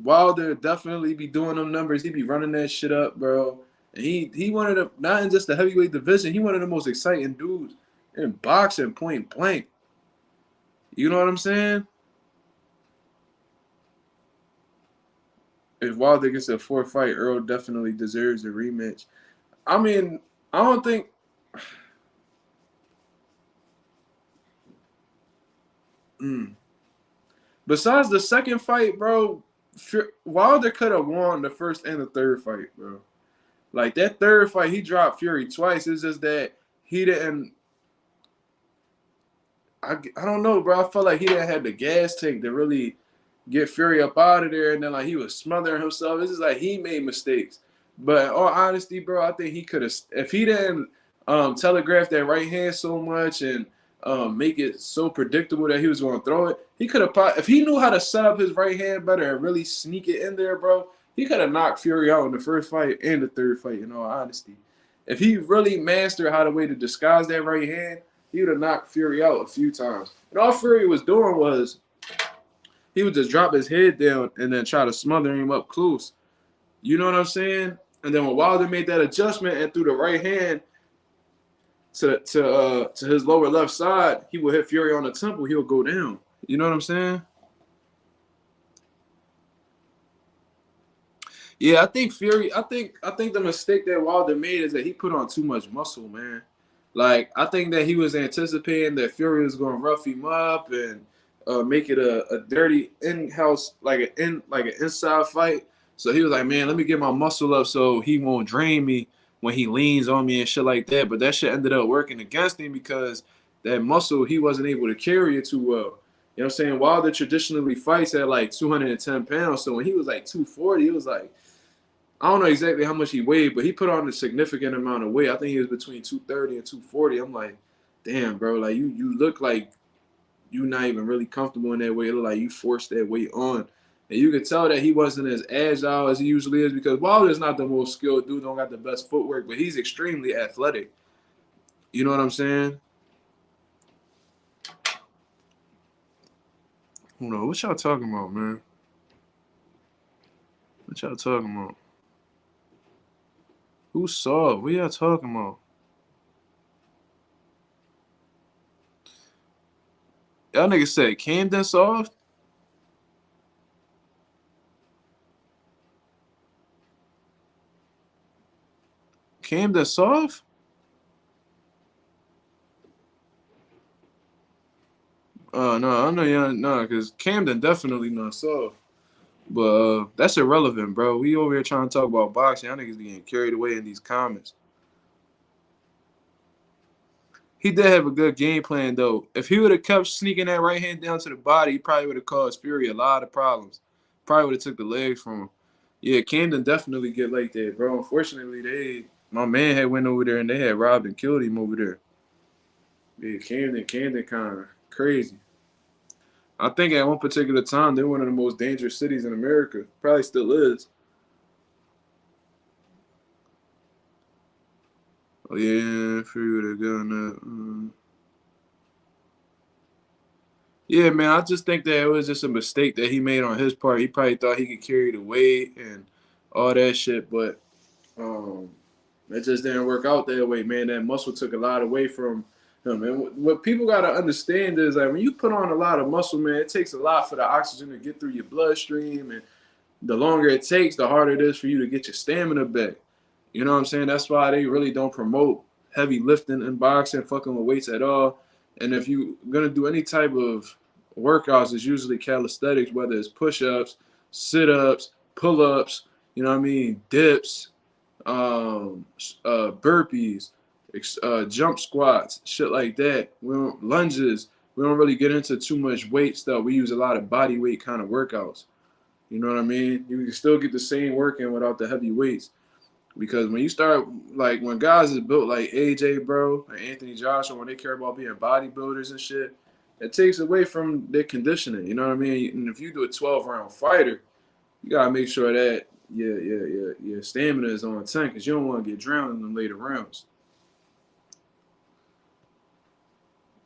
Wilder definitely be doing them numbers. He be running that shit up, bro. And he one of the not in just the heavyweight division. He one of the most exciting dudes in boxing, point blank. You know what I'm saying? If Wilder gets a 4 fight, Earl definitely deserves a rematch. I mean, I don't think. Mm. Besides the second fight, bro, Wilder could have won the first and the third fight, bro. Like that third fight, he dropped Fury twice. It's just that he didn't. I don't know, bro. I felt like he didn't have the gas tank to really get Fury up out of there, and then like he was smothering himself. It's just like he made mistakes. But in all honesty, bro, I think he could have if he didn't telegraph that right hand so much and make it so predictable that he was going to throw it. He could have if he knew how to set up his right hand better and really sneak it in there, bro. He could have knocked Fury out in the first fight and the third fight. In all honesty, if he really mastered how to way to disguise that right hand, he would have knocked Fury out a few times. And all Fury was doing was he would just drop his head down and then try to smother him up close. You know what I'm saying? And then when Wilder made that adjustment and threw the right hand to his lower left side, he would hit Fury on the temple. He'll go down. You know what I'm saying? Yeah, I think Fury. I think the mistake that Wilder made is that he put on too much muscle, man. Like I think that he was anticipating that Fury was going to rough him up and make it a dirty in-house like an inside fight. So he was like, man, let me get my muscle up so he won't drain me when he leans on me and shit like that. But that shit ended up working against him because that muscle he wasn't able to carry it too well. You know what I'm saying? Wilder traditionally fights at like 210 pounds. So when he was like 240, it was like I don't know exactly how much he weighed, but he put on a significant amount of weight. I think he was between 230 and 240. I'm like, damn, bro, like you look like you're not even really comfortable in that weight. It look like you forced that weight on. And you could tell that he wasn't as agile as he usually is because Wilder's not the most skilled dude, don't got the best footwork, but he's extremely athletic. You know what I'm saying? Hold on, what y'all talking about, man? What y'all talking about? Who saw it? What y'all talking about? Y'all niggas said Camden soft? Camden soft? No, I know y'all, no, because Camden definitely not soft. But that's irrelevant, bro. We over here trying to talk about boxing. Y'all niggas getting carried away in these comments. He did have a good game plan, though. If he would have kept sneaking that right hand down to the body, he probably would have caused Fury a lot of problems. Probably would have took the legs from him. Yeah, Camden definitely get like that, bro. Unfortunately, my man had went over there and they had robbed and killed him over there. Yeah, Camden kind of crazy. I think at one particular time they're one of the most dangerous cities in America. Probably still is. Oh yeah, Fury would have done that. Yeah, man, I just think that it was just a mistake that he made on his part. He probably thought he could carry the weight and all that shit, but um, it just didn't work out that way, man. That muscle took a lot away from him. And what people got to understand is that when you put on a lot of muscle, man, it takes a lot for the oxygen to get through your bloodstream. And the longer it takes, the harder it is for you to get your stamina back. You know what I'm saying? That's why they really don't promote heavy lifting and boxing, fucking with weights at all. And if you're gonna do any type of workouts, it's usually calisthenics, whether it's push-ups, sit-ups, pull-ups, you know what I mean, dips, burpees, jump squats, shit like that. We don't lunges. We don't really get into too much weight stuff. We use a lot of body weight kind of workouts. You know what I mean? You can still get the same work in without the heavy weights. Because when you start, like, when guys is built like AJ, bro, like Anthony Joshua, when they care about being bodybuilders and shit, it takes away from their conditioning. You know what I mean? And if you do a 12-round fighter, you got to make sure that your stamina is on 10 because you don't want to get drowned in them later rounds.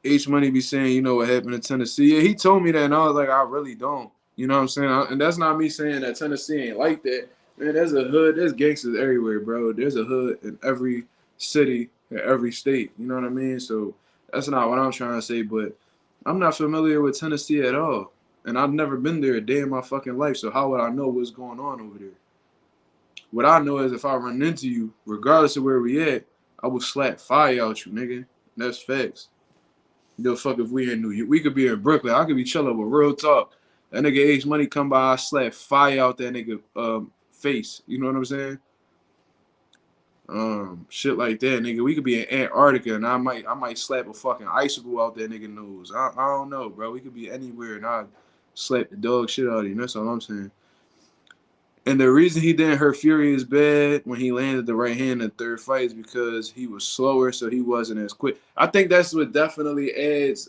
H Money be saying, you know what happened in Tennessee? Yeah, he told me that, and I was like, I really don't. You know what I'm saying? And that's not me saying that Tennessee ain't like that. Man, there's a hood. There's gangsters everywhere, bro. There's a hood in every city, in every state. You know what I mean? So that's not what I'm trying to say. But I'm not familiar with Tennessee at all. And I've never been there a day in my fucking life. So how would I know what's going on over there? What I know is if I run into you, regardless of where we at, I will slap fire out you, nigga. That's facts. The fuck if we in New York. We could be in Brooklyn. I could be chilling with real talk. That nigga H Money come by, I slap fire out that nigga face. You know what I'm saying? Shit like that, nigga. We could be in Antarctica and I might slap a fucking icicle out that nigga nose. I don't know, bro. We could be anywhere and I slap the dog shit out of you. That's all I'm saying. And the reason he didn't hurt Fury as bad when he landed the right hand in the third fight is because he was slower, so he wasn't as quick. I think that's what definitely adds.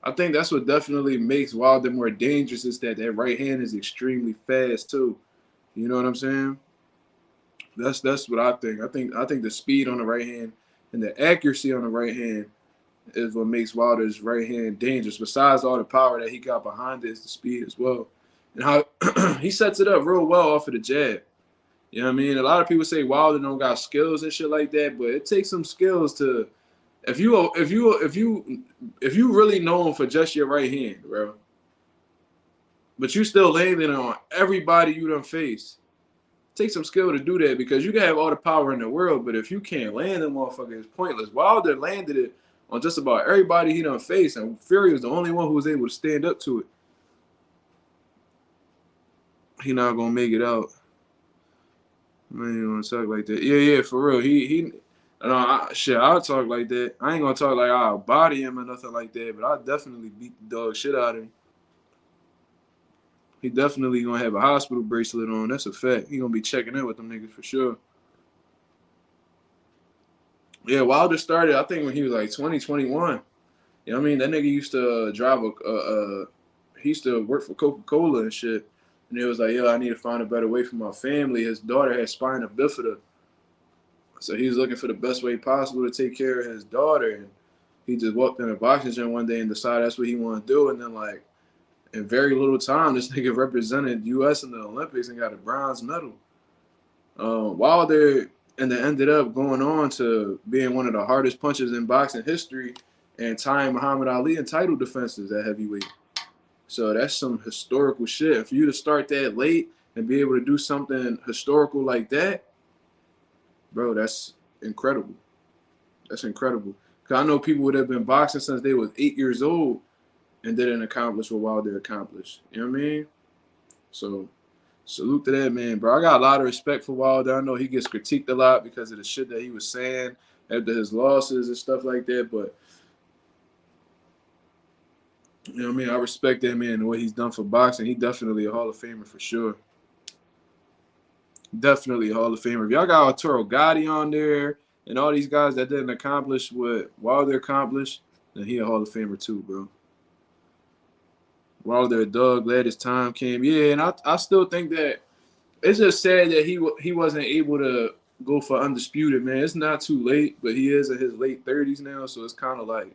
I think that's what definitely makes Wilder more dangerous is that right hand is extremely fast too. You know what I'm saying? That's what I think. I think the speed on the right hand and the accuracy on the right hand is what makes Wilder's right hand dangerous. Besides all the power that he got behind it, is the speed as well. And how he sets it up real well off of the jab. You know what I mean? A lot of people say Wilder don't got skills and shit like that, but it takes some skills to if you really known for just your right hand, bro, but you still landing on everybody you done face. Take some skill to do that because you can have all the power in the world, but if you can't land them motherfuckers, it's pointless. Wilder landed it on just about everybody he done faced, and Fury was the only one who was able to stand up to it. He not gonna make it out. Man, you wanna talk like that? Yeah, for real. I'll talk like that. I ain't gonna talk like I'll body him or nothing like that, but I definitely beat the dog shit out of him. He definitely gonna have a hospital bracelet on. That's a fact. He gonna be checking in with them niggas for sure. Yeah, Wilder started, I think, when he was like 20, 21. You know what I mean? That nigga used to drive he used to work for Coca-Cola and shit. And it was like, yo, I need to find a better way for my family. His daughter had spina bifida. So he was looking for the best way possible to take care of his daughter. And he just walked in a boxing gym one day and decided that's what he wanted to do. And then, like, in very little time, this nigga represented U.S. in the Olympics and got a bronze medal. Wilder and then ended up going on to being one of the hardest punchers in boxing history and tying Muhammad Ali in title defenses at heavyweight. So that's some historical shit. And for you to start that late and be able to do something historical like that, bro, that's incredible. That's incredible. Cause I know people would have been boxing since they was 8 years old and didn't accomplish what Wilder accomplished. You know what I mean? So salute to that man, bro. I got a lot of respect for Wilder. I know he gets critiqued a lot because of the shit that he was saying after his losses and stuff like that. But you know what I mean? I respect that man and what he's done for boxing. He definitely a Hall of Famer for sure. Definitely a Hall of Famer. If y'all got Arturo Gotti on there and all these guys that didn't accomplish what Wilder accomplished, then he a Hall of Famer too, bro. Wilder a dog, glad his time came. Yeah, and I still think that it's just sad that he wasn't able to go for undisputed, man. It's not too late, but he is in his late 30s now, so it's kind of like, you know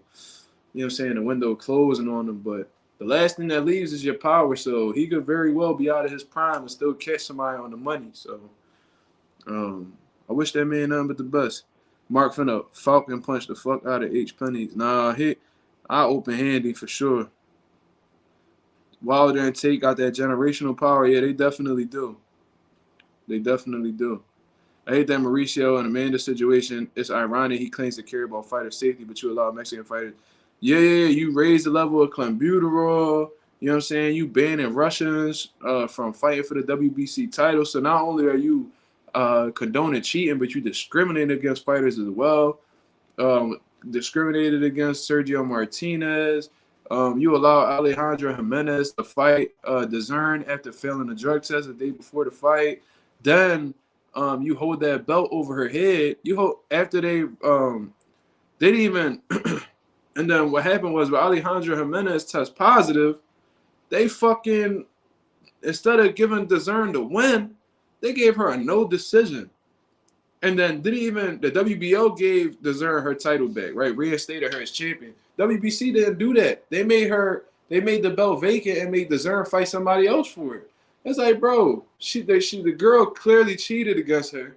what I'm saying, the window closing on him. But the last thing that leaves is your power, so he could very well be out of his prime and still catch somebody on the money. So I wish that man nothing but the best. Mark finna Falcon punch the fuck out of H. Pennies. Nah, I open handy for sure. Wilder and Tate got that generational power. Yeah, they definitely do. They definitely do. I hate that Mauricio and Amanda situation. It's ironic he claims to care about fighter safety, but you allow Mexican fighters. Yeah, you raise the level of clenbuterol. You know what I'm saying? You banning Russians from fighting for the WBC title. So not only are you condoning cheating, but you discriminating against fighters as well. Discriminated against Sergio Martinez. You allow Alejandro Jimenez to fight DAZN after failing the drug test the day before the fight. Then you hold that belt over her head. You hold after they didn't even. And then what happened was when Alejandro Jimenez test positive, they fucking instead of giving DAZN the win, they gave her a no decision. And then the WBO gave DAZN her title back, right? Reinstated her as champion. WBC didn't do that. They made the belt vacant and made DAZN fight somebody else for it. It's like, bro, the girl clearly cheated against her.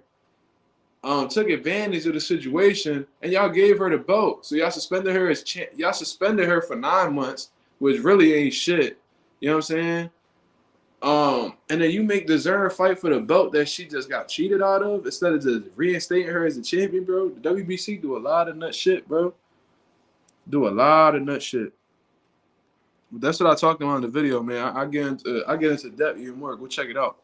Took advantage of the situation, and y'all gave her the belt. So y'all suspended her y'all suspended her for 9 months, which really ain't shit. You know what I'm saying? And then you make DAZN fight for the belt that she just got cheated out of instead of just reinstating her as a champion, bro. The WBC do a lot of nut shit, bro. Do a lot of nut shit. That's what I talked about in the video, man. I get into depth even more. Go check it out.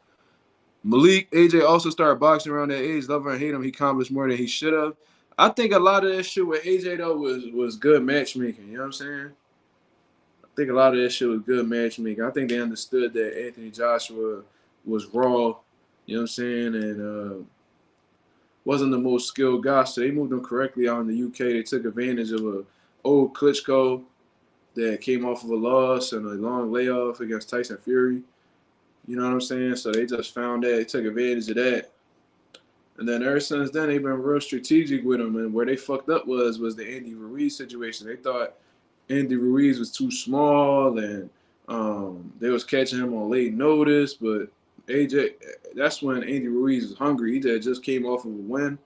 Malik, AJ also started boxing around that age. Love or hate him, he accomplished more than he should have. I think a lot of that shit with AJ though was good matchmaking. You know what I'm saying? I think a lot of that shit was good matchmaking. I think they understood that Anthony Joshua was raw. You know what I'm saying? And wasn't the most skilled guy, so they moved him correctly out in the UK. They took advantage of a old Klitschko that came off of a loss and a long layoff against Tyson Fury. You know what I'm saying? So they just found that. They took advantage of that. And then ever since then, they've been real strategic with him. And where they fucked up was the Andy Ruiz situation. They thought Andy Ruiz was too small and they was catching him on late notice. But AJ, that's when Andy Ruiz was hungry. He just came off of a win.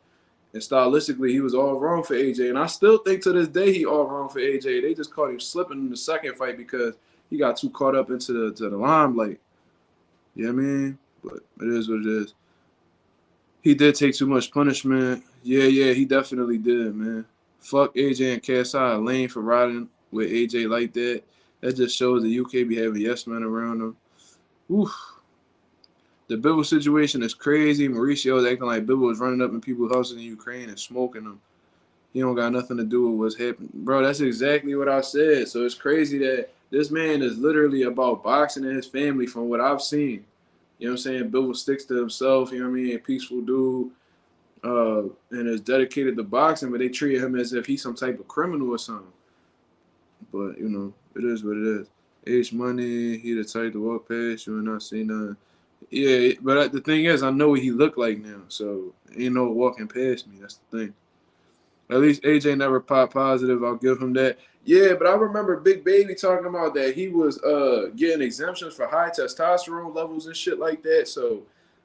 And stylistically, he was all wrong for AJ. And I still think to this day he all wrong for AJ. They just caught him slipping in the second fight because he got too caught up into the limelight. You know what I mean? But it is what it is. He did take too much punishment. Yeah, he definitely did, man. Fuck AJ and KSI lane for riding with AJ like that. That just shows the UK be having yes men around them. Oof. The Bibble situation is crazy. Mauricio's acting like Bibble was running up in people's houses in Ukraine and smoking them. He don't got nothing to do with what's happening. Bro, that's exactly what I said. So it's crazy that this man is literally about boxing and his family from what I've seen. You know what I'm saying? Bibble sticks to himself, you know what I mean? A peaceful dude and is dedicated to boxing, but they treat him as if he's some type of criminal or something. But, you know, it is what it is. H Money, he the type to walk past you and not see nothing. Yeah, but the thing is, I know what he looked like now, so ain't no walking past me. That's the thing. At least AJ never popped positive. I'll give him that. Yeah, but I remember Big Baby talking about that he was getting exemptions for high testosterone levels and shit like that. So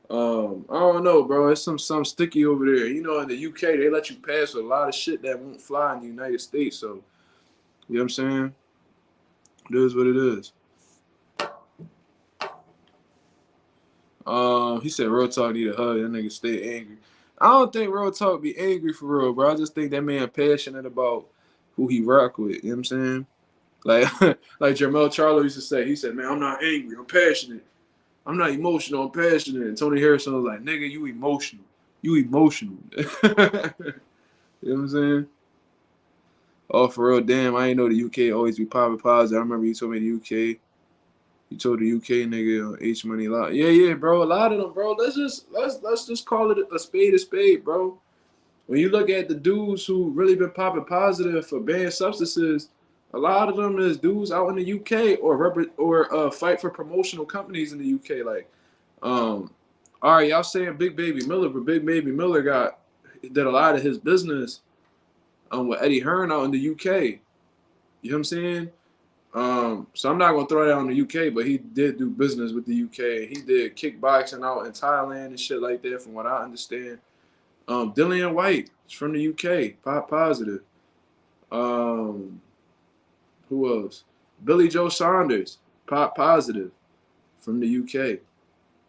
I don't know, bro. It's some sticky over there. You know, in the UK, they let you pass a lot of shit that won't fly in the United States. So, you know what I'm saying? It is what it is. He said Real Talk need a hug. That nigga stay angry. I don't think Real Talk be angry for real, bro. I just think that man passionate about who he rock with. You know what I'm saying? Like like Jermel Charlo used to say, he said, man, I'm not angry, I'm passionate. I'm not emotional, I'm passionate. And Tony Harrison was like, nigga, you emotional. You emotional. You know what I'm saying? Oh, for real, damn, I ain't know the UK always be popping positive. I remember you told me the UK. You told the UK nigga on H Money Lot. Yeah, bro. A lot of them, bro. Let's just call it a spade, bro. When you look at the dudes who really been popping positive for banned substances, a lot of them is dudes out in the UK or fight for promotional companies in the UK. Like, all right, y'all saying Big Baby Miller, but Big Baby Miller did a lot of his business with Eddie Hearn out in the UK. You know what I'm saying? So I'm not gonna throw that on the UK, but he did do business with the UK. He did kickboxing out in Thailand and shit like that, from what I understand. Dillian White is from the UK, pop positive. Who else? Billy Joe Saunders, pop positive, from the UK.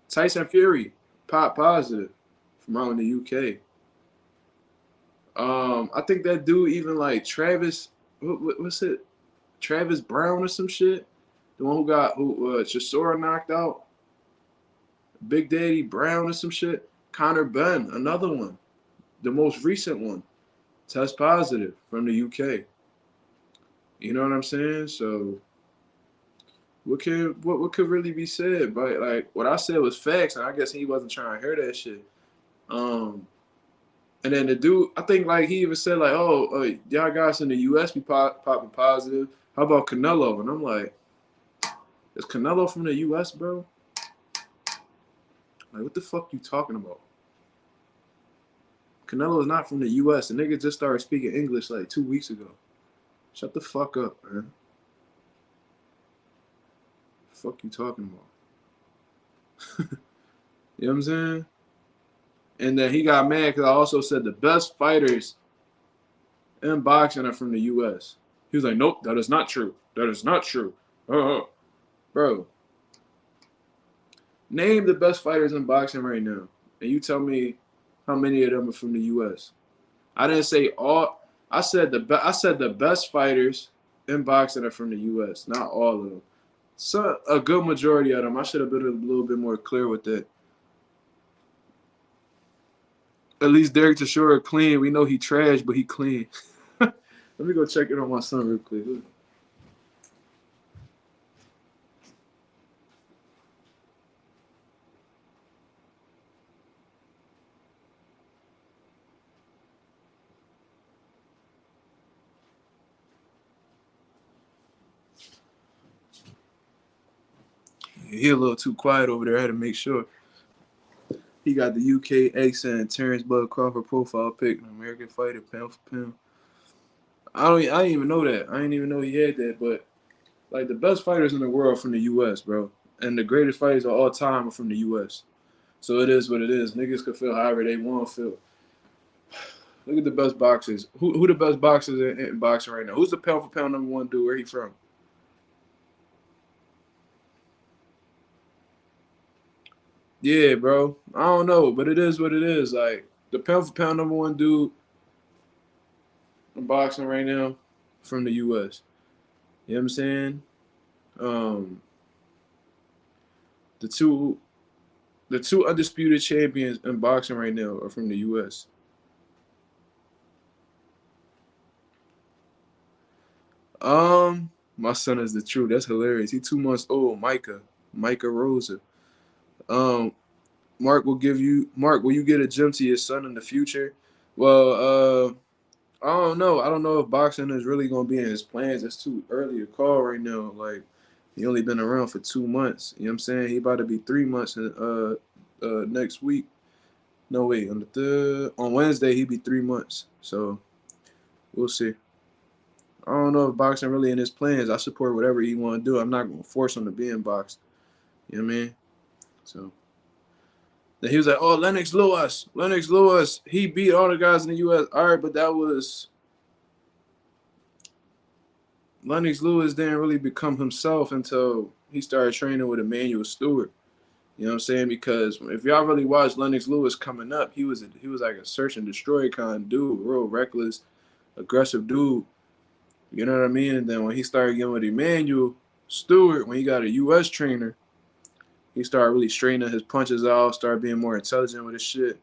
Tyson Fury, pop positive, from out in the UK. I think that dude even like Travis, what's it? Travis Brown or some shit. The one who Chisora knocked out. Big Daddy Brown or some shit. Connor Benn, another one. The most recent one. Test positive from the UK. You know what I'm saying? So what could really be said? But like what I said was facts, and I guess he wasn't trying to hear that shit. And then the dude, I think like he even said like, oh, y'all guys in the US be popping positive. How about Canelo? And I'm like, is Canelo from the US, bro? Like, what the fuck you talking about? Canelo is not from the US. The nigga just started speaking English like 2 weeks ago. Shut the fuck up, man. The fuck you talking about? You know what I'm saying? And then he got mad because I also said the best fighters in boxing are from the US. He was like, nope, that is not true. That is not true. Bro, name the best fighters in boxing right now. And you tell me how many of them are from the US. I didn't say all. I said the best fighters in boxing are from the US, not all of them. So a good majority of them. I should have been a little bit more clear with that. At least Derek Chisora clean. We know he trash, but he clean. Let me go check it on my son real quick. He a little too quiet over there. I had to make sure. He got the UK accent, Terrence Bud Crawford profile pic, an American fighter, pound for pound. I didn't even know that. I didn't even know he had that. But like the best fighters in the world from the US, bro. And the greatest fighters of all time are from the US. So it is what it is. Niggas can feel however they want to feel. Look at the best boxers. Who the best boxers in boxing right now? Who's the pound for pound number one dude? Where he from? Yeah, bro. I don't know, but it is what it is. Like the pound for pound number one dude in boxing right now from the US. You know what I'm saying? Um, the two undisputed champions in boxing right now are from the US. My son is the truth. That's hilarious. He 2 months old. Micah Rosa. Um, Mark, will you get a gym to your son in the future? Well, I don't know. I don't know if boxing is really gonna be in his plans. It's too early to call right now. Like he only been around for 2 months. You know what I'm saying? He about to be 3 months in next week. No wait, on Wednesday he be 3 months. So we'll see. I don't know if boxing really in his plans. I support whatever he want to do. I'm not gonna force him to be in box. You know what I mean? So then he was like, "Oh, Lennox Lewis, he beat all the guys in the U.S." All right, but that was Lennox Lewis didn't really become himself until he started training with Emmanuel Stewart. You know what I'm saying? Because if y'all really watch Lennox Lewis coming up, he was like a search and destroy kind of dude, real reckless, aggressive dude. You know what I mean? And then when he started getting with Emmanuel Stewart, when he got a U.S. trainer, he started really straightening his punches out, started being more intelligent with his shit.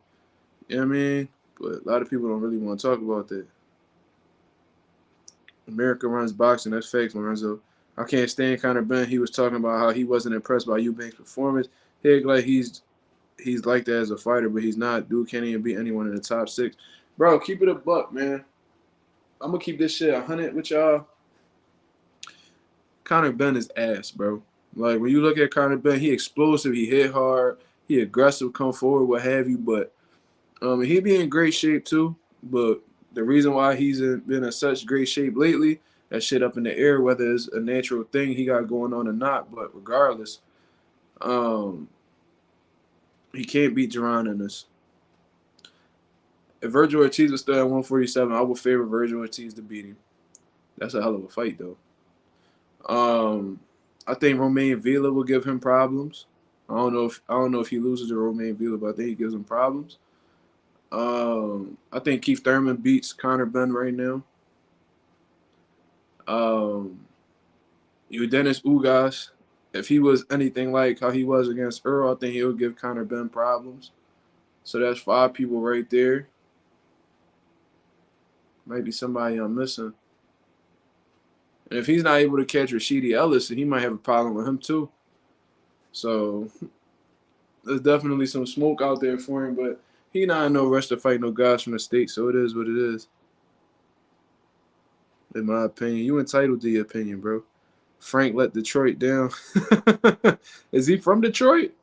You know what I mean? But a lot of people don't really want to talk about that. America runs boxing. That's facts, Lorenzo. I can't stand Conor Benn. He was talking about how he wasn't impressed by Eubank's performance. He act like he's like that as a fighter, but he's not. Dude can't even beat anyone in the top 6. Bro, keep it a buck, man. I'm going to keep this shit 100 with y'all. Conor Benn is ass, bro. Like, when you look at Conor Benn, he explosive, he hit hard, he aggressive, come forward, what have you, but he be in great shape too. But the reason why he's been in such great shape lately, that shit up in the air, whether it's a natural thing he got going on or not, but regardless, he can't beat Jerron in this. If Virgil Ortiz was still at 147, I would favor Virgil Ortiz to beat him. That's a hell of a fight, though. I think Romain Villa will give him problems. I don't know if he loses to Romain Villa, but I think he gives him problems. I think Keith Thurman beats Conor Benn right now. Dennis Ugas, if he was anything like how he was against Earl, I think he'll give Conor Benn problems. So that's 5 people right there. Might be somebody I'm missing. And if he's not able to catch Rashidi Ellis, he might have a problem with him too. So there's definitely some smoke out there for him, but he not in no rush to fight no guys from the state, so it is what it is. In my opinion. You entitled to your opinion, bro. Frank let Detroit down. Is he from Detroit?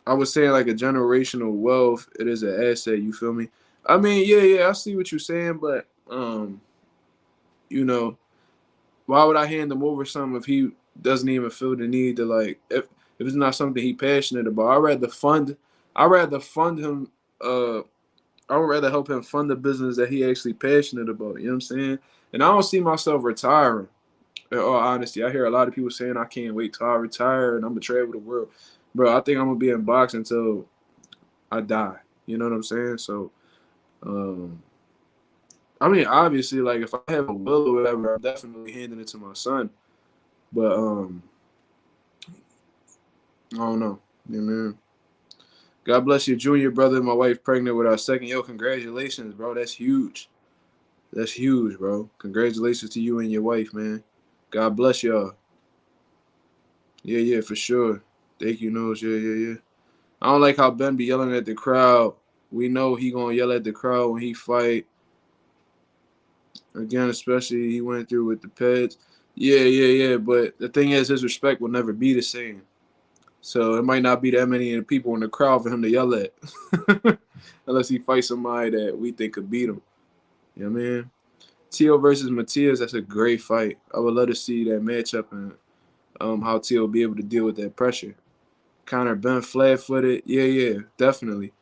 I would say like a generational wealth. It is an asset, you feel me? I mean, yeah, I see what you're saying, but you know, why would I hand him over something if he doesn't even feel the need to, like, if it's not something he passionate about? I'd rather fund him I would rather help him fund the business that he actually passionate about. You know what I'm saying? And I don't see myself retiring. In all honesty, I hear a lot of people saying I can't wait till I retire and I'm gonna travel the world. Bro, I think I'm gonna be in boxing until I die. You know what I'm saying? So, I mean, obviously, like, if I have a will or whatever, I'm definitely handing it to my son. But I don't know. Yeah, man. God bless your junior brother. My wife pregnant with our second. Yo, congratulations, bro. That's huge. That's huge, bro. Congratulations to you and your wife, man. God bless y'all. Yeah, for sure. Thank you, Nose. Yeah. I don't like how Ben be yelling at the crowd. We know he gonna yell at the crowd when he fight. Again, especially he went through with the Peds. Yeah. But the thing is, his respect will never be the same. So it might not be that many people in the crowd for him to yell at. Unless he fights somebody that we think could beat him. You know what I mean? Tio versus Matias, that's a great fight. I would love to see that matchup and how Tio will be able to deal with that pressure. Conor Benn flat-footed. Yeah, definitely.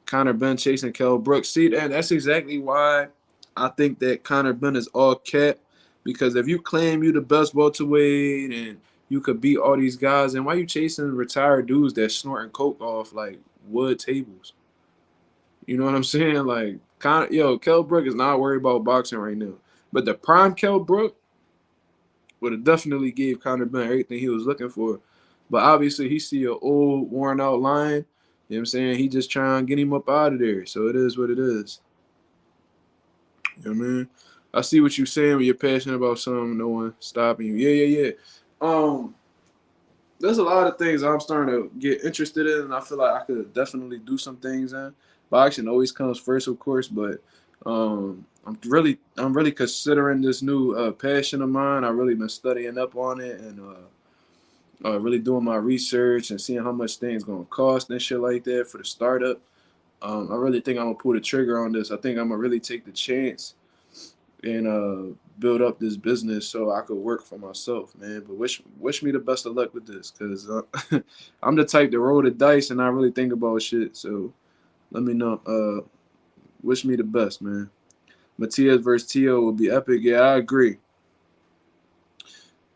Conor Benn chasing Kell Brooks. See, and that's exactly why I think that Conor Benn is all cap. Because if you claim you the best welterweight and you could beat all these guys, and why you chasing retired dudes that snorting coke off like wood tables? You know what I'm saying? Like, Kell Brook is not worried about boxing right now. But the prime Kell Brook would have definitely gave Conor Benn everything he was looking for. But obviously, he see an old, worn-out lion. You know what I'm saying? He just trying to get him up out of there. So it is what it is. You know what I mean? I see what you're saying when you're passionate about something, no one stopping you. Yeah. There's a lot of things I'm starting to get interested in, and I feel like I could definitely do some things in. Boxing always comes first, of course, but I'm really considering this new passion of mine. I've really been studying up on it and really doing my research and seeing how much things gonna cost and shit like that for the startup. I really think I'm gonna pull the trigger on this. I think I'm gonna really take the chance and build up this business so I could work for myself, man. But wish me the best of luck with this, cause I'm the type to roll the dice and I really think about shit. So let me know. Wish me the best, man. Matias versus Tio will be epic. Yeah, I agree.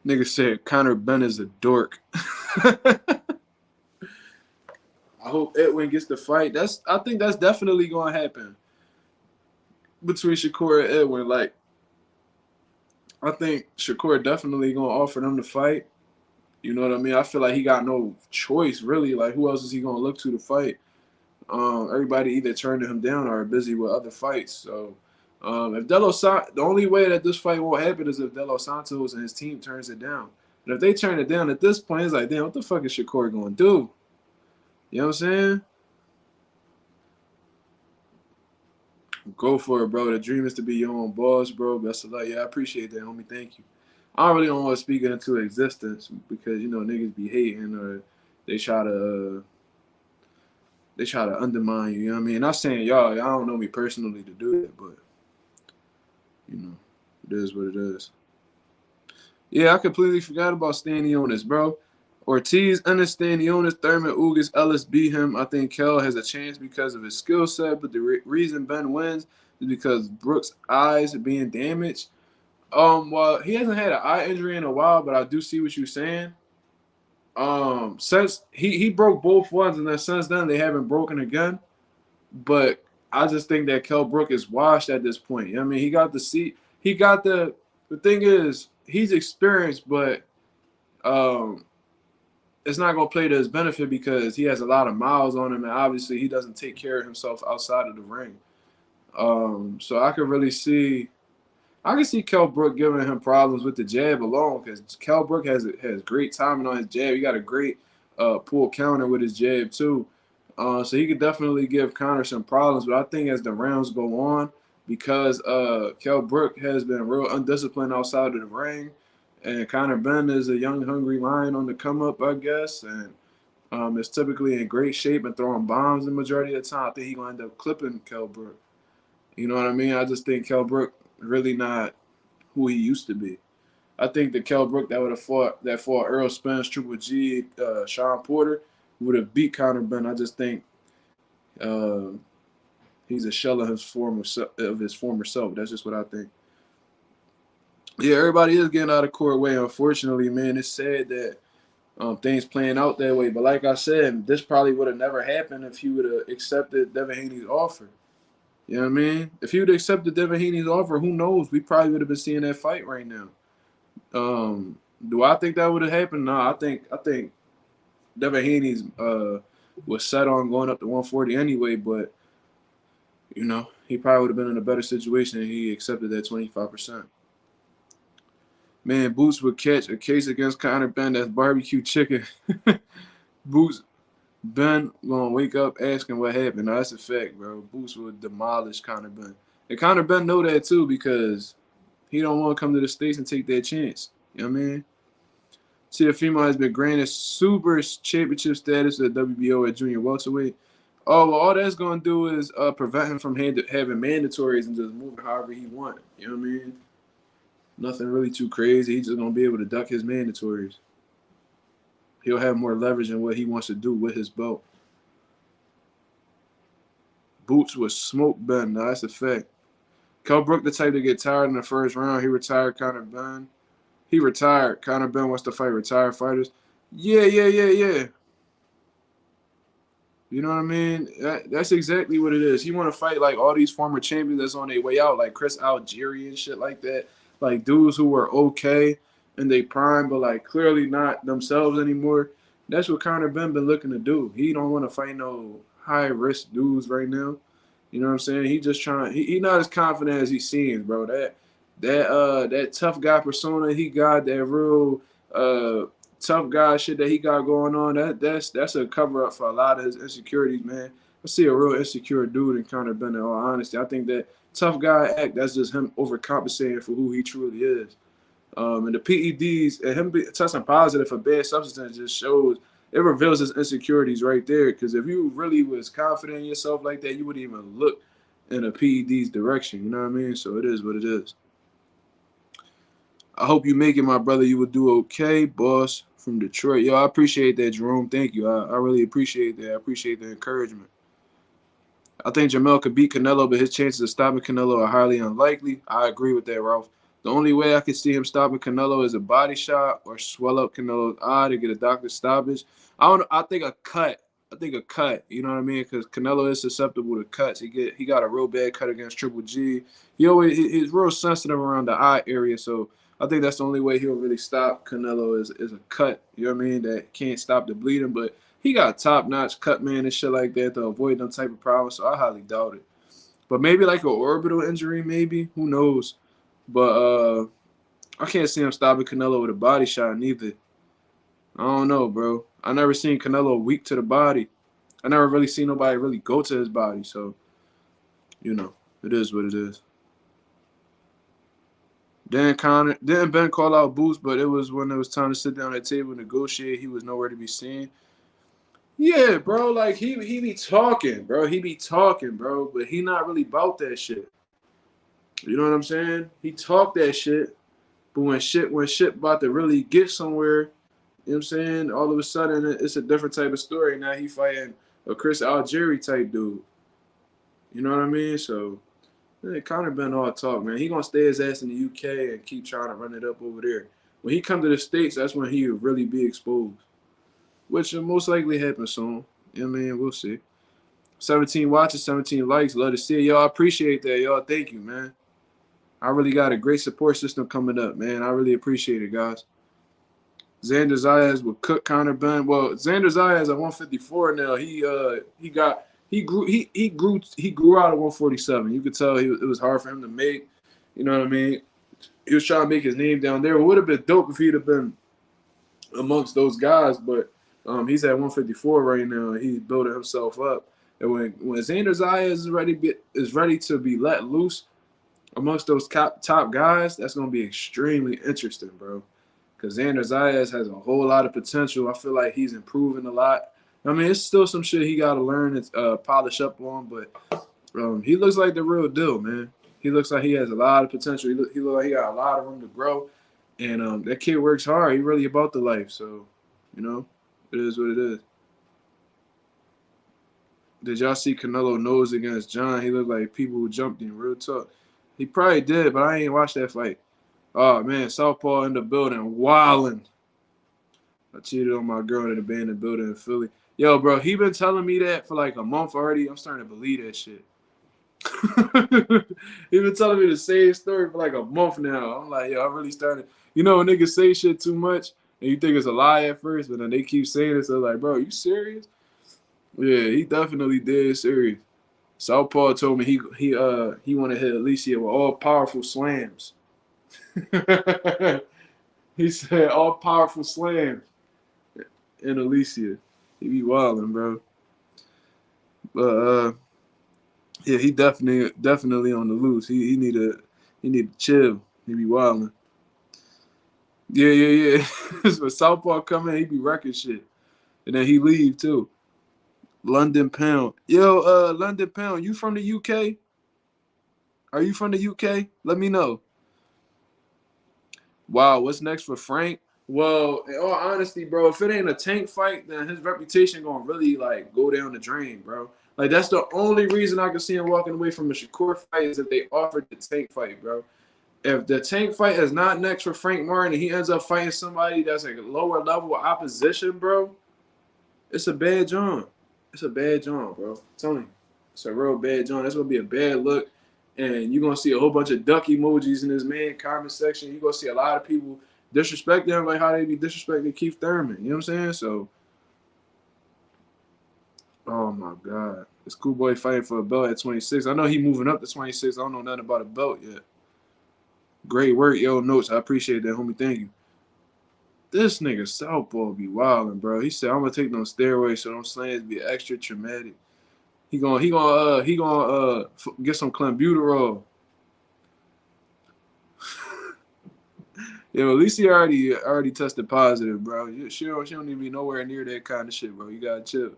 Nigga said Conor Benn is a dork. I hope Edwin gets the fight. I think that's definitely gonna happen between Shakur and Edwin. Like, I think Shakur definitely gonna offer them the fight. You know what I mean? I feel like he got no choice really. Like who else is he gonna look to fight? Everybody either turned him down or are busy with other fights. So if the only way that this fight won't happen is if De Los Santos and his team turns it down. And if they turn it down at this point, it's like, damn, what the fuck is Shakur gonna do? You know what I'm saying? Go for it, bro. The dream is to be your own boss, bro. Best of luck. Yeah, I appreciate that, homie. Thank you. I really don't want to speak it into existence because niggas be hating or they try to undermine you. You know what I mean? Not saying y'all don't know me personally to do that, but it is what it is. Yeah, I completely forgot about Stanionis, bro. Ortiz understand Stanionis, Thurman, Ugas, Ellis beat him. I think Kell has a chance because of his skill set, but the reason Ben wins is because Brooks' eyes are being damaged. Well, he hasn't had an eye injury in a while, but I do see what you're saying. Since he broke both ones, and then since then they haven't broken again. But I just think that Kell Brook is washed at this point. I mean, he got the seat. He got the. The thing is, he's experienced, but it's not going to play to his benefit because he has a lot of miles on him, and obviously he doesn't take care of himself outside of the ring. So I can really see. I can see Kell Brook giving him problems with the jab alone because Kell Brook has great timing on his jab. He got a great pull counter with his jab too. So he could definitely give Conor some problems. But I think as the rounds go on, because Kell Brook has been real undisciplined outside of the ring, and Conor Ben is a young, hungry lion on the come up, I guess, and is typically in great shape and throwing bombs the majority of the time. I think he's going to end up clipping Kell Brook. You know what I mean? I just think Kell Brook really not who he used to be. I think the Kell Brook that fought Earl Spence, Triple G, Sean Porter would have beat Conor Ben. I just think he's a shell of his former self. That's just what I think. Yeah, everybody is getting out of court way. Unfortunately, man, it's sad that things playing out that way. But like I said, this probably would have never happened if he would have accepted Devin Haney's offer. You know what I mean? If he would have accepted Devin Haney's offer, who knows? We probably would have been seeing that fight right now. Do I think that would have happened? No, I think Devin Haney's was set on going up to 140 anyway, but he probably would have been in a better situation if he accepted that 25%. Man, Boots would catch a case against Conor Ben. That's barbecue chicken. Boots Ben gonna wake up asking what happened. No, that's a fact, bro. Boots would demolish Conor Ben. And Conor Ben know that too because he don't want to come to the States and take that chance. You know what I mean? Teofimo has been granted super championship status at WBO at junior welterweight. Oh, well, all that's going to do is prevent him from having mandatories and just moving however he wants. You know what I mean? Nothing really too crazy. He's just going to be able to duck his mandatories. He'll have more leverage in what he wants to do with his belt. Boots was smoke Ben. No, that's a fact. Kell Brook the type to get tired in the first round. He retired Conor Ben. He retired. Conor Ben wants to fight retired fighters. Yeah. You know what I mean? That's exactly what it is. He want to fight like all these former champions that's on their way out, like Chris Algieri and shit like that. Like dudes who were okay in their prime, but like clearly not themselves anymore. That's what Conor Ben been looking to do. He don't want to fight no high risk dudes right now. You know what I'm saying? He just trying. He not as confident as he seems, bro. That tough guy persona he got, that real tough guy shit that he got going on. That's a cover up for a lot of his insecurities, man. I see a real insecure dude in Conor Ben. In all honesty, I think that tough guy act, that's just him overcompensating for who he truly is. And the PEDs and him testing positive for bad substances just shows, it reveals his insecurities right there. Because if you really was confident in yourself like that, you wouldn't even look in a PED's direction. You know what I mean? So it is what it is. I hope you make it, my brother. You would do okay, boss from Detroit. Yo, I appreciate that, Jerome. Thank you. I really appreciate that. I appreciate the encouragement. I think Jamel could beat Canelo, but his chances of stopping Canelo are highly unlikely. I agree with that, Ralph. The only way I could see him stopping Canelo is a body shot or swell up Canelo's eye to get a doctor's stoppage. I think a cut. You know what I mean? Because Canelo is susceptible to cuts. He got a real bad cut against Triple G. He's real sensitive around the eye area. So I think that's the only way he'll really stop Canelo is a cut. You know what I mean? That can't stop the bleeding, but he got top notch cut man and shit like that to avoid them type of problems. So I highly doubt it. But maybe like an orbital injury, maybe who knows? But I can't see him stopping Canelo with a body shot neither. I don't know, bro. I never seen Canelo weak to the body. I never really seen nobody really go to his body. So, it is what it is. Didn't Ben call out Boots, but it was when it was time to sit down at the table and negotiate. He was nowhere to be seen. Yeah, bro. Like he be talking, bro. He be talking, bro. But he not really about that shit. You know what I'm saying? He talk that shit, but when shit about to really get somewhere, you know what I'm saying? All of a sudden, it's a different type of story. Now he fighting a Chris Algieri type dude. You know what I mean? So. Conor been all talk, man. He gonna stay his ass in the UK and keep trying to run it up over there. When he come to the States, that's when he will really be exposed, which will most likely happen soon. You know what I mean? We'll see. 17 watches, 17 likes. Love to see it. Y'all appreciate that. Y'all, thank you, man. I really got a great support system coming up, man. I really appreciate it, guys. Xander Zayas will cook Conor Ben. Well, Xander Zayas at 154 now. He grew out of 147. You could tell it was hard for him to make. You know what I mean? He was trying to make his name down there. It would have been dope if he'd have been amongst those guys, but he's at 154 right now, and he's building himself up. And when Xander Zayas is ready to be let loose amongst those top guys, that's going to be extremely interesting, bro. Because Xander Zayas has a whole lot of potential. I feel like he's improving a lot. I mean, it's still some shit he got to learn and polish up on, but he looks like the real deal, man. He looks like he has a lot of potential. He looks like he got a lot of room to grow, and that kid works hard. He really about the life, so, it is what it is. Did y'all see Canelo nose against John? He looked like people who jumped in, real talk. He probably did, but I ain't watched that fight. Oh, man, Southpaw in the building, wildin'. I cheated on my girl in the abandoned building in Philly. Yo, bro, he been telling me that for like a month already. I'm starting to believe that shit. He been telling me the same story for like a month now. I'm like, yo, I really started. When niggas say shit too much and you think it's a lie at first, but then they keep saying it. So like, bro, you serious? Yeah, he definitely dead serious. Southpaw told me he want to hit Alicia with all powerful slams. He said all powerful slams in Alicia. He be wilding, bro. But yeah, he definitely on the loose. He need to chill. He be wilding. Yeah. But Southpaw come in, he be wrecking shit, and then he leave too. London Pound, yo, London Pound, you from the UK? Are you from the UK? Let me know. Wow, what's next for Frank? Well, in all honesty, bro, if it ain't a Tank fight, then his reputation gonna really like go down the drain, bro. Like that's the only reason I can see him walking away from a Shakur fight is if they offered the Tank fight, bro. If the Tank fight is not next for Frank Martin and he ends up fighting somebody that's like a lower level opposition, bro, it's a bad joint. It's a bad joint, bro. I'm telling you, it's a real bad joint. That's gonna be a bad look, and you're gonna see a whole bunch of duck emojis in this man comment section. You're gonna see a lot of people disrespecting him like how they be disrespecting Keith Thurman. You know what I'm saying? So, oh my God, this cool boy fighting for a belt at 26. I know he moving up to 26. I don't know nothing about a belt yet. Great work, yo. Notes. I appreciate that, homie. Thank you. This nigga Southpaw be wilding, bro. He said I'm gonna take them steroids so them slams be extra traumatic. He gonna get some clenbuterol. Yo, at least he already tested positive, bro. She don't need to be nowhere near that kind of shit, bro. You gotta chill.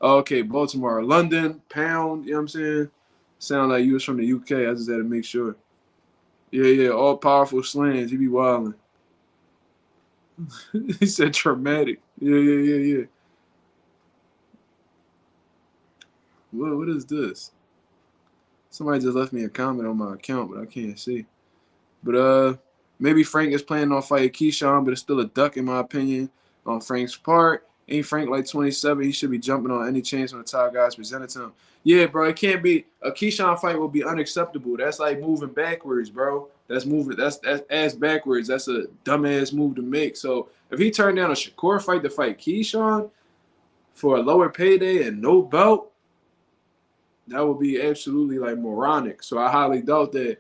Okay, Baltimore, London, Pound. You know what I'm saying? Sound like you was from the UK. I just had to make sure. Yeah. All powerful slams. He be wilding. He said traumatic. Yeah. What is this? Somebody just left me a comment on my account, but I can't see. But maybe Frank is planning on fighting Keyshawn, but it's still a duck in my opinion on Frank's part. Ain't Frank like 27? He should be jumping on any chance when the top guys presented to him. Yeah, bro, it can't be. A Keyshawn fight will be unacceptable. That's like moving backwards, bro. That's moving. That's ass backwards. That's a dumbass move to make. So if he turned down a Shakur fight to fight Keyshawn for a lower payday and no belt, that would be absolutely like moronic. So I highly doubt that.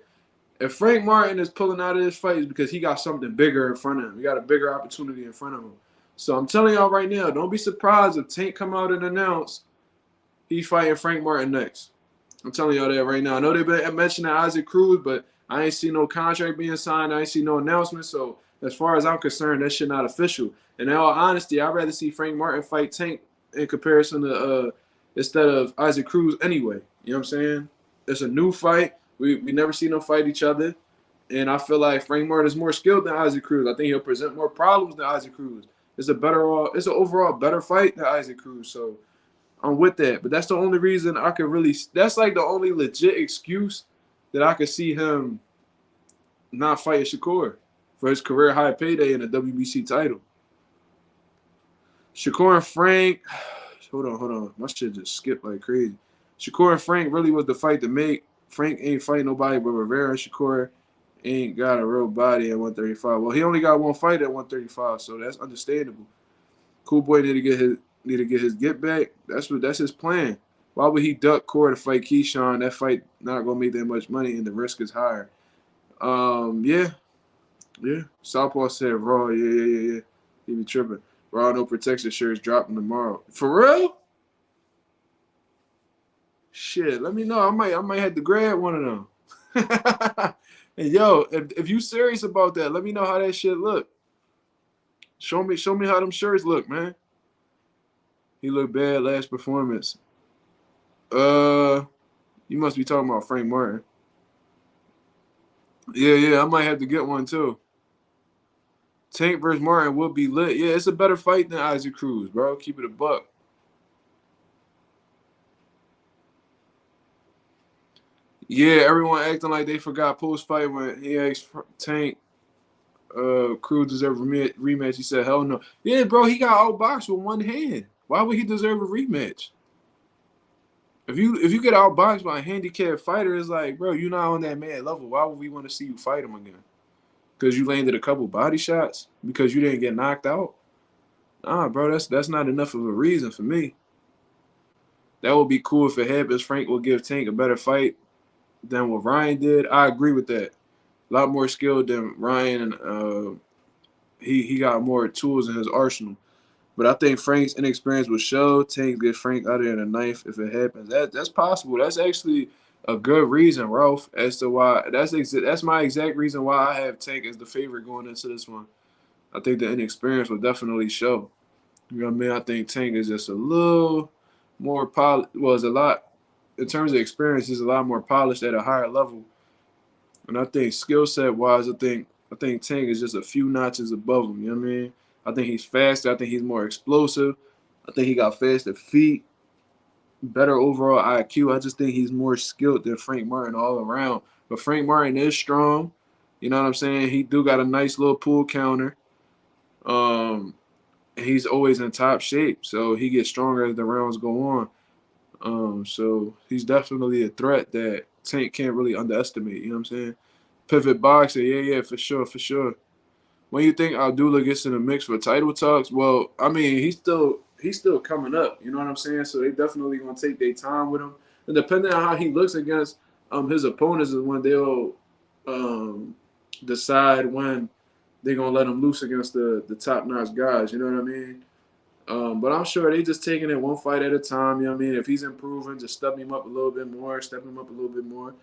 If Frank Martin is pulling out of this fight, it's because he got something bigger in front of him. He got a bigger opportunity in front of him. So I'm telling y'all right now, don't be surprised if Tank come out and announce he's fighting Frank Martin next. I'm telling y'all that right now. I know they've been mentioning Isaac Cruz, but I ain't see no contract being signed. I ain't see no announcement. So as far as I'm concerned, that shit not official. And in all honesty, I'd rather see Frank Martin fight Tank in comparison to instead of Isaac Cruz anyway. You know what I'm saying? It's a new fight. We never seen them fight each other. And I feel like Frank Martin is more skilled than Isaac Cruz. I think he'll present more problems than Isaac Cruz. It's an overall better fight than Isaac Cruz. So I'm with that. But that's the only reason I could really – that's like the only legit excuse that I could see him not fighting Shakur for his career high payday in the WBC title. Shakur and Frank – hold on. My shit just skipped like crazy. Shakur and Frank really was the fight to make. Frank ain't fighting nobody but Rivera. Shakur ain't got a real body at 135. Well, he only got one fight at 135, so that's understandable. Cool Boy need to get his get back. That's his plan. Why would he duck Core to fight Keyshawn? That fight not gonna make that much money, and the risk is higher. Yeah. Southpaw said Raw. Yeah. He be tripping. Raw no protection shirts dropping tomorrow. For real? Shit, let me know. I might have to grab one of them. And yo, if you serious about that, let me know how that shit look. Show me how them shirts look, man. He looked bad last performance. You must be talking about Frank Martin. Yeah, I might have to get one too. Tank versus Martin will be lit. Yeah, it's a better fight than Isaac Cruz, bro. Keep it a buck. Yeah, everyone acting like they forgot post-fight when he asked Tank Cruz deserve a rematch. He said, hell no. Yeah, bro, he got outboxed with one hand. Why would he deserve a rematch? If you get outboxed by a handicapped fighter, it's like, bro, you're not on that man level. Why would we want to see you fight him again? Because you landed a couple body shots? Because you didn't get knocked out? Nah, bro, that's not enough of a reason for me. That would be cool if it happens. Frank will give Tank a better fight than what Ryan did. I agree with that. A lot more skilled than Ryan, and he got more tools in his arsenal. But I think Frank's inexperience will show. Tank get Frank out there in a knife if it happens. That's possible. That's actually a good reason, Ralph, as to why. That's my exact reason why I have Tank as the favorite going into this one. I think the inexperience will definitely show. You know what I mean? I think Tank is just a little more polished. Well, it's a lot in terms of experience. He's a lot more polished at a higher level. And I think skill set wise, I think Tank is just a few notches above him. You know what I mean? I think he's faster. I think he's more explosive. I think he got faster feet, better overall IQ. I just think he's more skilled than Frank Martin all around. But Frank Martin is strong. You know what I'm saying? He do got a nice little pull counter. He's always in top shape, so he gets stronger as the rounds go on. So he's definitely a threat that Tank can't really underestimate. You know what I'm saying? Pivot boxer, yeah, for sure. When you think Abdullah gets in the mix for title talks, well, I mean, he's still coming up. You know what I'm saying? So they definitely gonna take their time with him, and depending on how he looks against his opponents is when they'll decide when they're gonna let him loose against the top notch guys. You know what I mean? But I'm sure they just taking it one fight at a time. You know what I mean? If he's improving, just step him up a little bit more.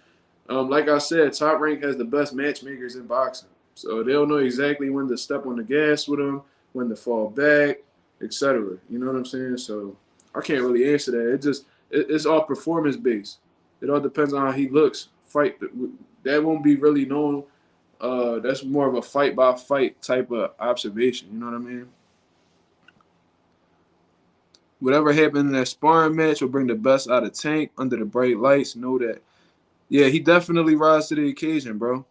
Like I said, Top Rank has the best matchmakers in boxing. So they'll know exactly when to step on the gas with him, when to fall back, etc. You know what I'm saying? So I can't really answer that. It's all performance based. It all depends on how he looks. That won't be really known. That's more of a fight by fight type of observation. You know what I mean? Whatever happened in that sparring match will bring the best out of Tank under the bright lights. Know that. Yeah, he definitely rise to the occasion, bro.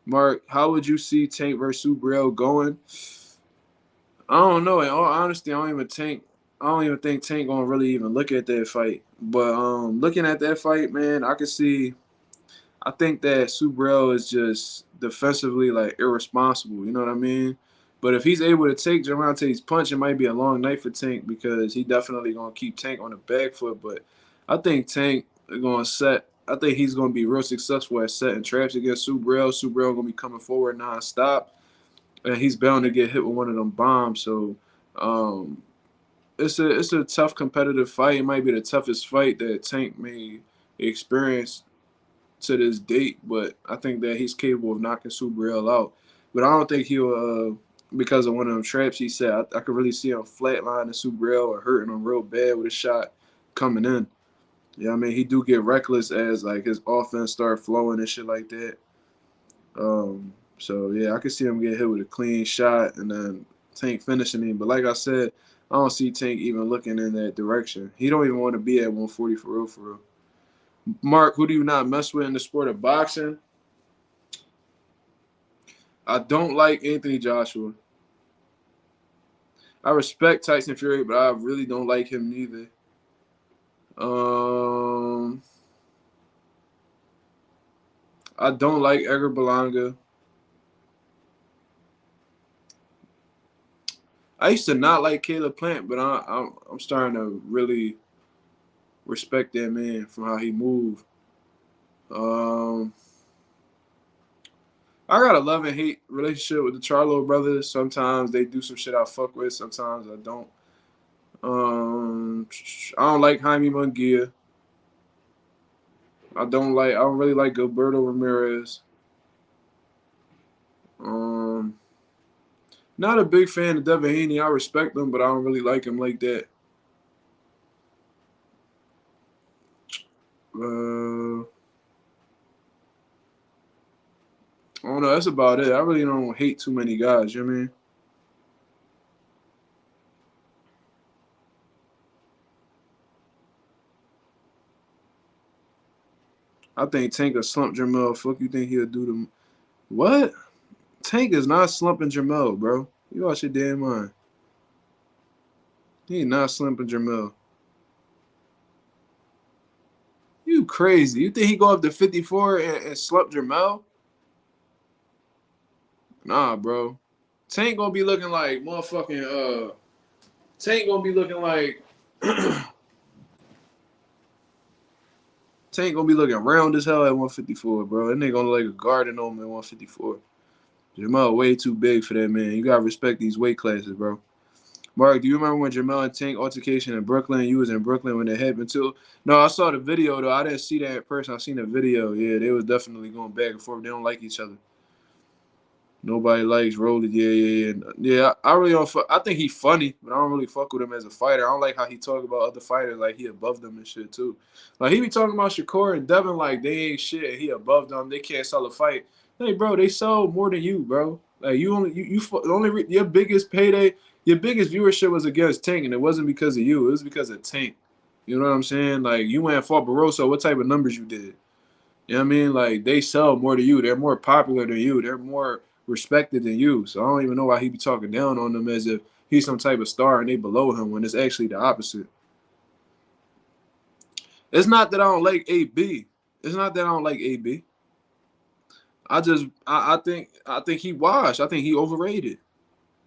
Mark, how would you see Tank versus Subriel going? I don't know. In all honesty, I don't even think Tank gonna really even look at that fight. But looking at that fight, man, I can see. I think that Subriel is just defensively like irresponsible. You know what I mean? But if he's able to take Gervonta's punch, it might be a long night for Tank because he definitely gonna keep Tank on the back foot. But I think Tank is gonna set. I think he's gonna be real successful at setting traps against Subriel. Subriel gonna be coming forward nonstop, and he's bound to get hit with one of them bombs. So um, it's a tough competitive fight. It might be the toughest fight that Tank may experience to this date, but I think that he's capable of knocking Subriel out. But I don't think he'll, because of one of them traps he said, I could really see him flatlining Subriel or hurting him real bad with a shot coming in. Yeah, I mean, he do get reckless as like his offense start flowing and shit like that. So yeah, I could see him get hit with a clean shot and then Tank finishing him. But like I said, I don't see Tank even looking in that direction. He don't even want to be at 140 for real, for real. Mark, who do you not mess with in the sport of boxing? I don't like Anthony Joshua. I respect Tyson Fury, but I really don't like him neither. Um, I don't like Edgar Berlanga. I used to not like Caleb Plant, but I'm starting to really respect that man from how he moved. Um, I got a love and hate relationship with the Charlo brothers. Sometimes they do some shit I fuck with. Sometimes I don't. I don't like Jaime Munguia. I don't really like Gilberto Ramirez. Um, Not a big fan of Devin Haney. I respect him, but I don't really like him like that. I don't know. That's about it. I really don't hate too many guys. You know what I mean? I think Tank will slump Jamel. Fuck you think he'll do them? What? Tank is not slumping Jamel, bro. You lost your damn mind. He not slumping Jamel. You crazy. You think he go up to 54 and slump Jamel? Nah, bro. Tank gonna be looking like motherfucking Tank gonna be looking like Tank gonna be looking round as hell at 154, bro. That nigga gonna look like a garden on him at 154. Jamel way too big for that man. You gotta respect these weight classes, bro. Mark, do you remember when Jamel and Tank altercation in Brooklyn? You was in Brooklyn when it happened too. No, I saw the video though. I didn't see that in person. I seen the video. Yeah, they was definitely going back and forth. They don't like each other. Nobody likes Rolly. Yeah. I really don't. I think he funny, but I don't really fuck with him as a fighter. I don't like how he talk about other fighters like he above them and shit too. Like he be talking about Shakur and Devin like they ain't shit. He above them. They can't sell a fight. Hey, bro, they sell more than you, bro. Like you only your biggest payday, your biggest viewership was against Tank, and it wasn't because of you. It was because of Tank. You know what I'm saying? Like you went and fought Barroso. What type of numbers you did? You know what I mean? Like they sell more to you. They're more popular than you. They're more respected than you. So I don't even know why he be talking down on them as if he's some type of star and they below him when it's actually the opposite. It's not that I don't like AB. It's not that I don't like AB. I think he washed. I think he overrated.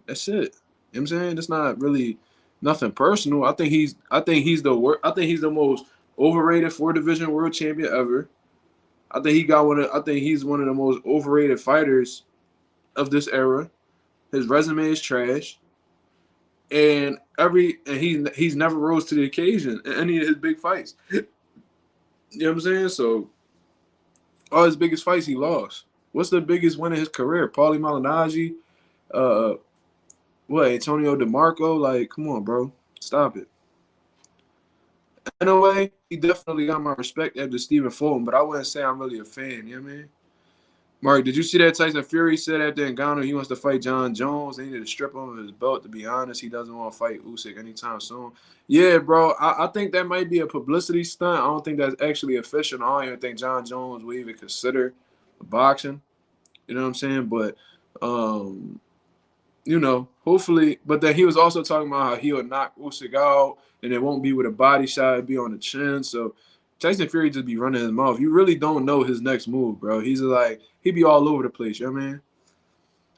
That's it. You know what I'm saying? It's not really nothing personal. I think he's the most overrated 4 division world champion ever. I think he's one of the most overrated fighters of this era. His resume is trash, and he's never rose to the occasion in any of his big fights. You know what I'm saying? So all his biggest fights he lost. What's the biggest win in his career? Paulie Malignaggi, uh, Antonio DeMarco? Like, come on, bro, stop it. In a way, he definitely got my respect after Stephen Fulton, but I wouldn't say I'm really a fan. You know what I mean? Mark, did you see that Tyson Fury said after Ngannou he wants to fight John Jones? They need to strip him of his belt. To be honest, he doesn't want to fight Usyk anytime soon. Yeah, bro, I think that might be a publicity stunt. I don't think that's actually official. I don't even think John Jones will even consider boxing. You know what I'm saying? But, you know, hopefully. But then he was also talking about how he'll knock Usyk out, and it won't be with a body shot, it'll be on the chin. So Tyson Fury just be running his mouth. You really don't know his next move, bro. He's like, he be all over the place, you know what I mean?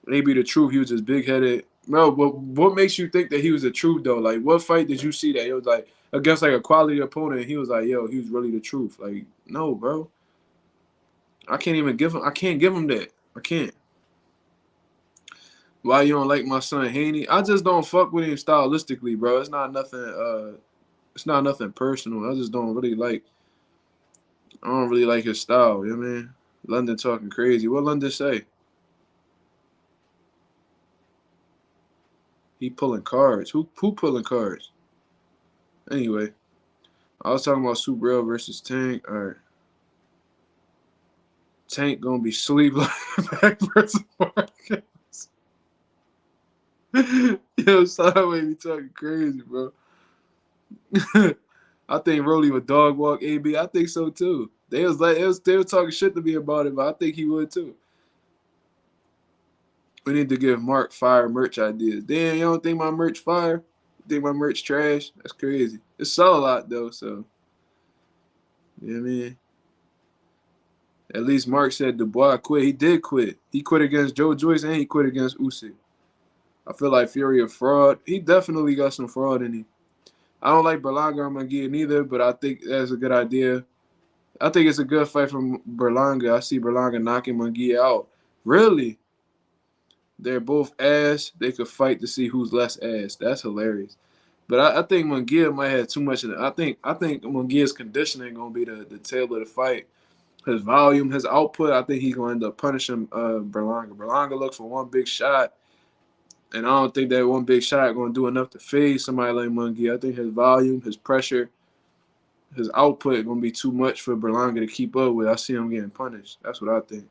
Maybe the truth, he was just big headed. Bro, what makes you think that he was the truth though? Like, what fight did you see that it was like against like a quality opponent? And he was like, yo, he was really the truth. Like, no, bro. I can't even give him. I can't give him that. I can't. Why you don't like my son Haney? I just don't fuck with him stylistically, bro. It's not nothing. It's not nothing personal. I just don't really like. I don't really like his style. You know what I mean? London talking crazy. What London say? He pulling cards. Who pulling cards? Anyway, I was talking about Superell versus Tank. All right. Tank gonna be sleep like back versus Marcus. Yo, Sideways be talking crazy, bro. I think Rolly would dog walk AB. I think so too. They were talking shit to me about it, but I think he would too. We need to give Mark fire merch ideas. Damn, you don't think my merch fire? You think my merch trash? That's crazy. It sell a lot though, so you know what I mean? At least Mark said Dubois quit. He did quit. He quit against Joe Joyce and he quit against Usyk. I feel like Fury a fraud. He definitely got some fraud in him. I don't like Berlanga or Munguia neither, but I think that's a good idea. I think it's a good fight from Berlanga. I see Berlanga knocking Munguia out. Really? They're both ass. They could fight to see who's less ass. That's hilarious. But I think Munguia might have too much of it. I think Munguia's conditioning gonna be the tail of the fight. His volume, his output, I think he's gonna end up punishing Berlanga. Berlanga look for one big shot. And I don't think that one big shot going to do enough to phase somebody like Munguia. I think his volume, his pressure, his output going to be too much for Berlanga to keep up with. I see him getting punished. That's what I think.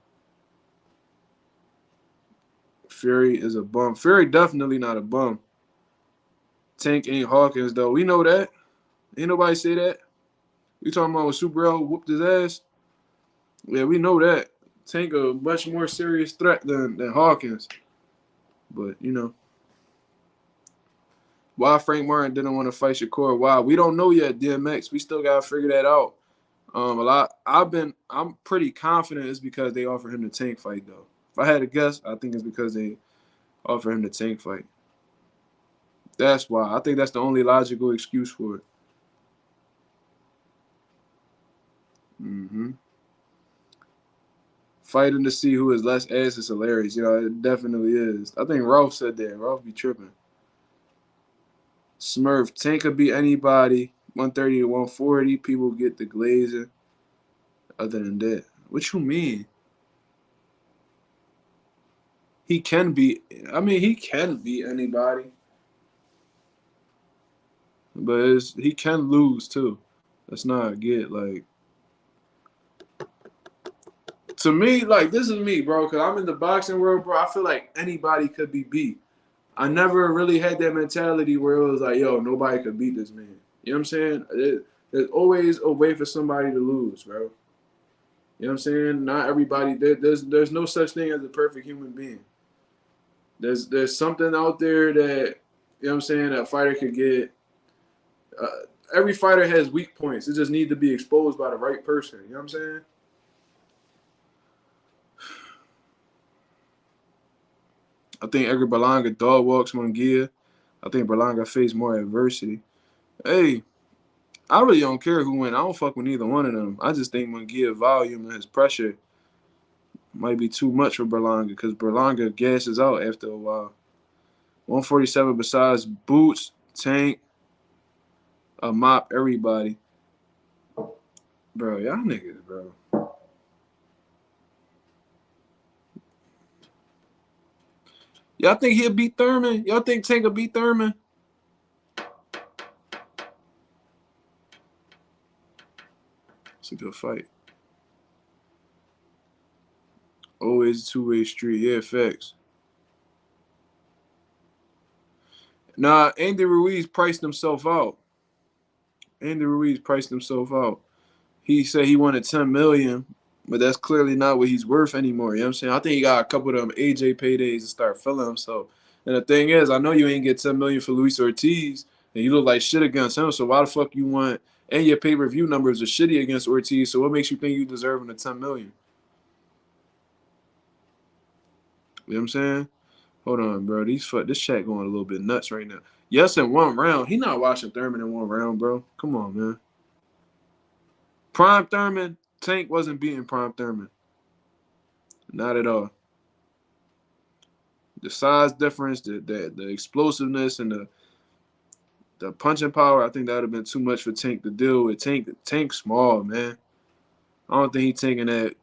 Fury is a bum. Fury definitely not a bum. Tank ain't Hawkins, though. We know that. Ain't nobody say that. We talking about when Superell whooped his ass? Yeah, we know that. Tank a much more serious threat than Hawkins. But, you know. Why Frank Martin didn't want to fight Shakur? Why? We don't know yet, DMX. We still gotta figure that out. I'm pretty confident it's because they offered him the Tank fight though. If I had to guess, I think it's because they offered him the Tank fight. That's why. I think that's the only logical excuse for it. Fighting to see who is less ass is hilarious. You know, it definitely is. I think Ralph said that. Ralph be tripping. Smurf, Tank could be anybody. 130 to 140. People get the glazing. Other than that, what you mean? He can be. I mean, he can be anybody, but he can lose too. That's not good. Like to me, like this is me, bro. Cause I'm in the boxing world, bro. I feel like anybody could be beat. I never really had that mentality where it was like, yo, nobody could beat this man. You know what I'm saying? There's always a way for somebody to lose, bro. You know what I'm saying? Not everybody. There's no such thing as a perfect human being. There's something out there that, you know what I'm saying, that fighter could get. Every fighter has weak points. It just needs to be exposed by the right person. You know what I'm saying? I think Edgar Berlanga dog walks Munguia. I think Berlanga faced more adversity. Hey, I really don't care who wins. I don't fuck with neither one of them. I just think Munguia volume and his pressure might be too much for Berlanga because Berlanga gasses out after a while. 147 besides Boots, Tank, a mop, everybody. Bro, y'all niggas, bro. Y'all think he'll beat Thurman? Y'all think Tank will beat Thurman? It's a good fight. Always a two-way street. Yeah, facts. Nah, Andy Ruiz priced himself out. Andy Ruiz priced himself out. He said he wanted $10 million, but that's clearly not what he's worth anymore. You know what I'm saying? I think he got a couple of them AJ paydays to start feeling himself. And the thing is, I know you ain't get 10 million for Luis Ortiz, and you look like shit against him. So why the fuck you want? And your pay-per-view numbers are shitty against Ortiz. So what makes you think you deserving the 10 million? You know what I'm saying? Hold on, bro. This chat going a little bit nuts right now. Yes, in one round. He not watching Thurman in one round, bro. Come on, man. Prime Thurman, Tank wasn't beating Prime Thurman. Not at all. The size difference, the explosiveness, and the punching power, I think that would have been too much for Tank to deal with. Tank small, man. I don't think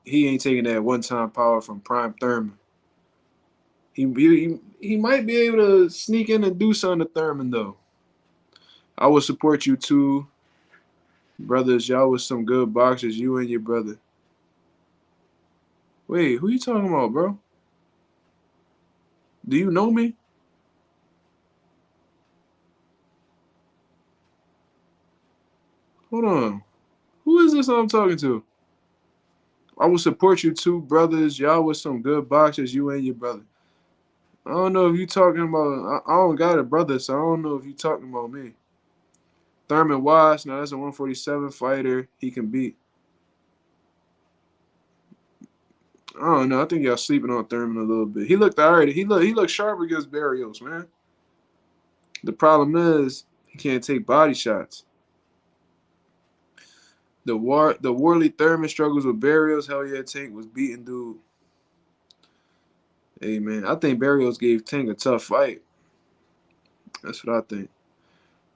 he ain't taking that one-time power from Prime Thurman. He might be able to sneak in and do something to Thurman, though. I would support you too. Brothers, y'all was some good boxers, you and your brother. Wait, who you talking about, bro? Do you know me? Hold on. Who is this I'm talking to? I will support you too, brothers. Y'all was some good boxers, you and your brother. I don't know if you talking about. I don't got a brother, so I don't know if you talking about me. Thurman Watts, now that's a 147 fighter he can beat. I don't know. I think y'all sleeping on Thurman a little bit. He looked alright. He looked sharp against Barrios, man. The problem is he can't take body shots. The Worley Thurman struggles with Barrios. Hell yeah, Tank was beating dude. Hey man, I think Barrios gave Tank a tough fight. That's what I think.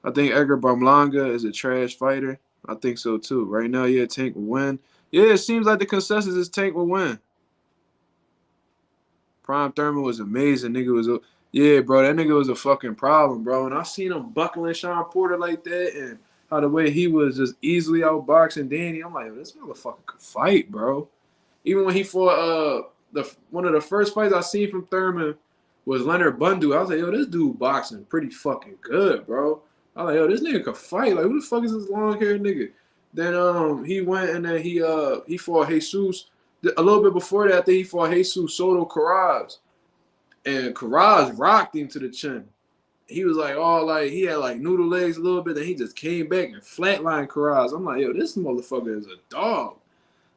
I think Edgar Berlanga is a trash fighter. I think so too. Right now, yeah, Tank will win. Yeah, it seems like the consensus is Tank will win. Prime Thurman was amazing. Yeah, bro, that nigga was a fucking problem, bro. And I seen him buckling Sean Porter like that, and how the way he was just easily outboxing Danny. I'm like, this motherfucker could fight, bro. Even when he fought one of the first fights I seen from Thurman was Leonard Bundu. I was like, yo, this dude boxing pretty fucking good, bro. I was like, yo, this nigga could fight. Like, who the fuck is this long haired nigga? Then he went and then he fought Jesus. A little bit before that, I think he fought Jesus Soto Carras. And Carras rocked him to the chin. He was like, he had like noodle legs a little bit, and he just came back and flatlined Carras. I'm like, yo, this motherfucker is a dog.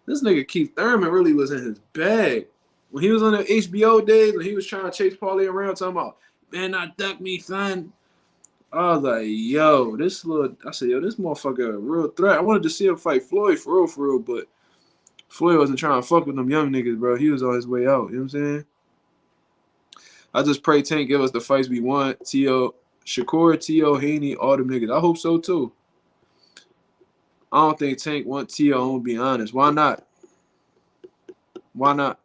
This nigga Keith Thurman really was in his bag. When he was on the HBO days, when he was trying to chase Paulie around, talking about, man, not duck me, son. I was like, yo, I said, yo, this motherfucker a real threat. I wanted to see him fight Floyd for real, but Floyd wasn't trying to fuck with them young niggas, bro. He was on his way out. You know what I'm saying? I just pray Tank give us the fights we want. Shakur, T.O., Haney, all them niggas. I hope so, too. I don't think Tank want T.O., I'm going to be honest. Why not? Why not?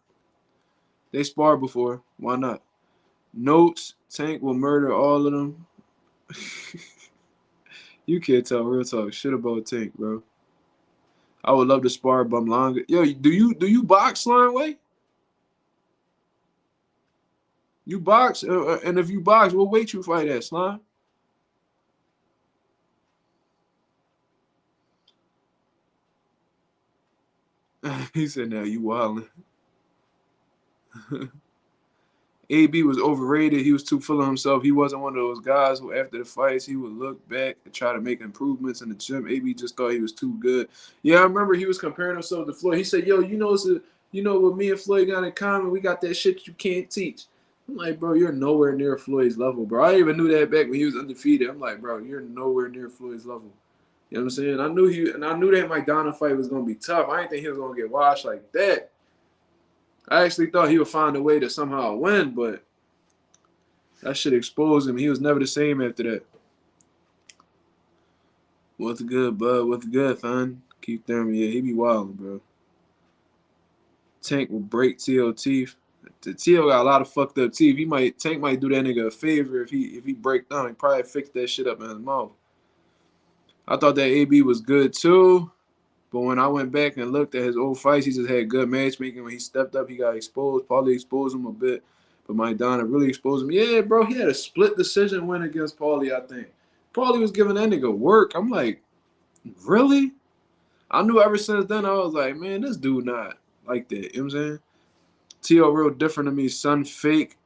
They sparred before. Why not? Notes, Tank will murder all of them. You can't tell real talk shit about Tank, bro. I would love to spar Bumlanga. Yo, do you box, Slime Way? You box? And if you box, what weight you fight at, Slime? He said, now you wildin'. AB was overrated. He was too full of himself. He wasn't one of those guys who, after the fights, he would look back and try to make improvements in the gym. AB just thought he was too good. Yeah, I remember he was comparing himself to Floyd. He said, yo, you know what me and Floyd got in common? We got that shit you can't teach. I'm like, bro, you're nowhere near Floyd's level, bro. I even knew that back when he was undefeated. I'm like, bro, you're nowhere near Floyd's level. You know what I'm saying? I knew that McDonough fight was going to be tough. I didn't think he was going to get washed like that. I actually thought he would find a way to somehow win, but that shit exposed him. He was never the same after that. What's good, bud? What's good, fun? Keep Thurman. Yeah, he be wilding, bro. Tank will break T.O. teeth. The T.O. got a lot of fucked up teeth. Tank might do that nigga a favor if he break down. He probably fix that shit up in his mouth. I thought that AB was good too. But when I went back and looked at his old fights, he just had good matchmaking. When he stepped up, he got exposed. Paulie exposed him a bit. But Maidana really exposed him. Yeah, bro, he had a split decision win against Paulie, I think. Paulie was giving that nigga work. I'm like, really? I knew ever since then, I was like, man, this dude not like that. You know what I'm saying? T.O. real different to me. Son fake.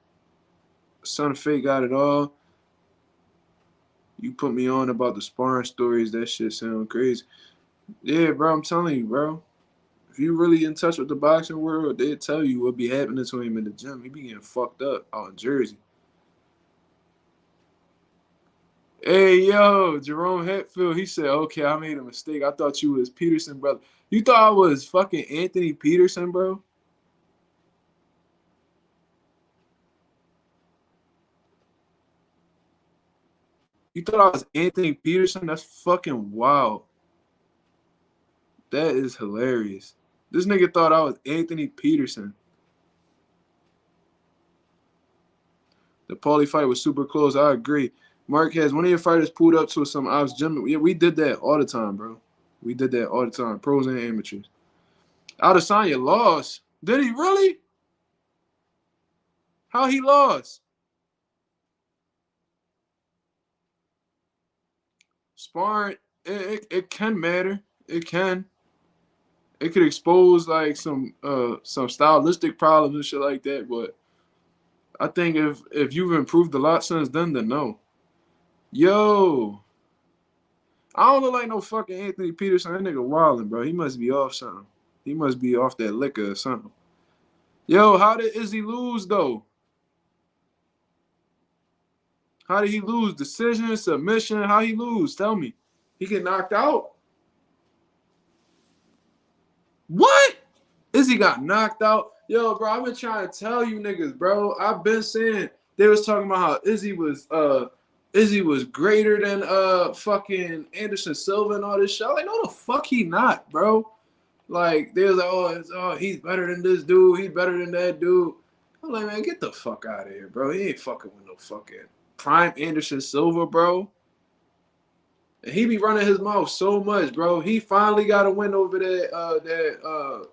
Son Fake got it all. You put me on about the sparring stories. That shit sound crazy. Yeah, bro, I'm telling you, bro. If you really in touch with the boxing world, they'll tell you what be happening to him in the gym. He be getting fucked up out in Jersey. Hey, yo, Jerome Hetfield, he said, okay, I made a mistake. I thought you was Peterson, brother. You thought I was fucking Anthony Peterson, bro? You thought I was Anthony Peterson? That's fucking wild. That is hilarious. This nigga thought I was Anthony Peterson. The Paulie fight was super close. I agree. Mark, has one of your fighters pulled up to some ops gym? Yeah, we did that all the time, bro. We did that all the time, pros and amateurs. Adesanya lost. Did he really? How he lost? Sparring, it can matter. It can. It could expose like some stylistic problems and shit like that. But I think if you've improved a lot since then no. Yo, I don't look like no fucking Anthony Peterson. That nigga wildin', bro. He must be off something. He must be off that liquor or something. Yo, how did Izzy lose though? How did he lose? Decision, submission? How he lose? Tell me. He get knocked out? What? Izzy got knocked out? Yo, bro, I've been trying to tell you niggas, bro. I've been saying they was talking about how Izzy was greater than fucking Anderson Silva and all this shit. I'm like, no the fuck he not, bro. Like, they was like, oh, he's better than this dude, he's better than that dude. I'm like, man, get the fuck out of here, bro. He ain't fucking with no fucking prime Anderson Silva, bro. And he be running his mouth so much, bro. He finally got a win over that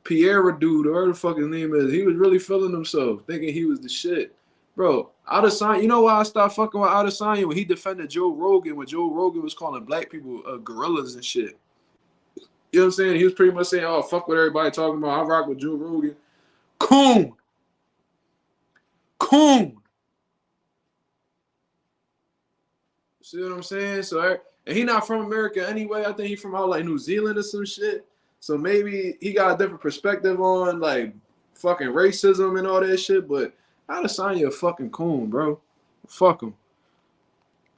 Pierre dude, or whatever the fuck his name is. He was really feeling himself, thinking he was the shit. Bro, Adesanya, you know why I stopped fucking with Adesanya? When he defended Joe Rogan, when Joe Rogan was calling black people gorillas and shit. You know what I'm saying? He was pretty much saying, oh, fuck what everybody talking about. I rock with Joe Rogan. Coon. See what I'm saying? So, and he not from America anyway. I think he from out like New Zealand or some shit. So maybe he got a different perspective on like fucking racism and all that shit. But Adesanya a fucking coon, bro. Fuck him.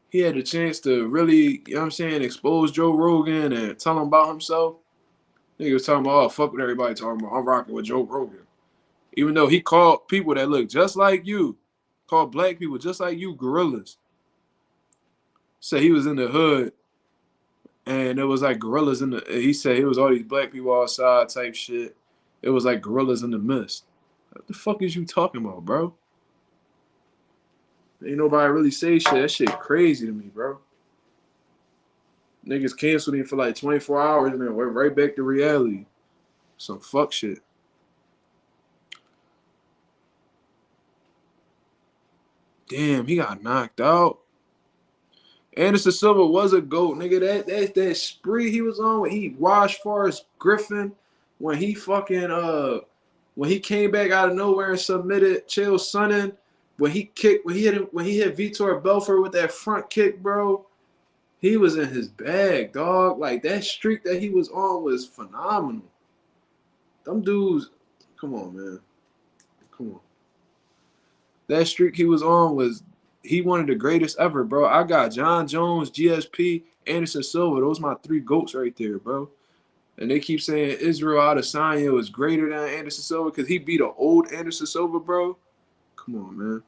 He had a chance to really, you know what I'm saying, expose Joe Rogan and tell him about himself. Nigga was talking about, oh, fuck what everybody talking about. I'm rocking with Joe Rogan. Even though he called people that look just like you, called black people just like you, gorillas. Said he was in the hood and it was like gorillas in the, he said it was all these black people outside type shit. It was like gorillas in the mist. What the fuck is you talking about, bro? Ain't nobody really say shit. That shit crazy to me, bro. Niggas canceled him for like 24 hours and then went right back to reality. Some fuck shit. Damn, he got knocked out. Anderson Silva was a GOAT, nigga. That spree he was on when he washed Forrest Griffin, when he fucking when he came back out of nowhere and submitted Chael Sonnen, when he hit Vitor Belfort with that front kick, bro. He was in his bag, dog. Like that streak that he was on was phenomenal. Them dudes, come on, man. Come on. That streak he was on was he one of the greatest ever, bro. I got John Jones, GSP, Anderson Silva. Those my three GOATs right there, bro. And they keep saying Israel Adesanya was greater than Anderson Silva because he beat an old Anderson Silva, bro. Come on, man.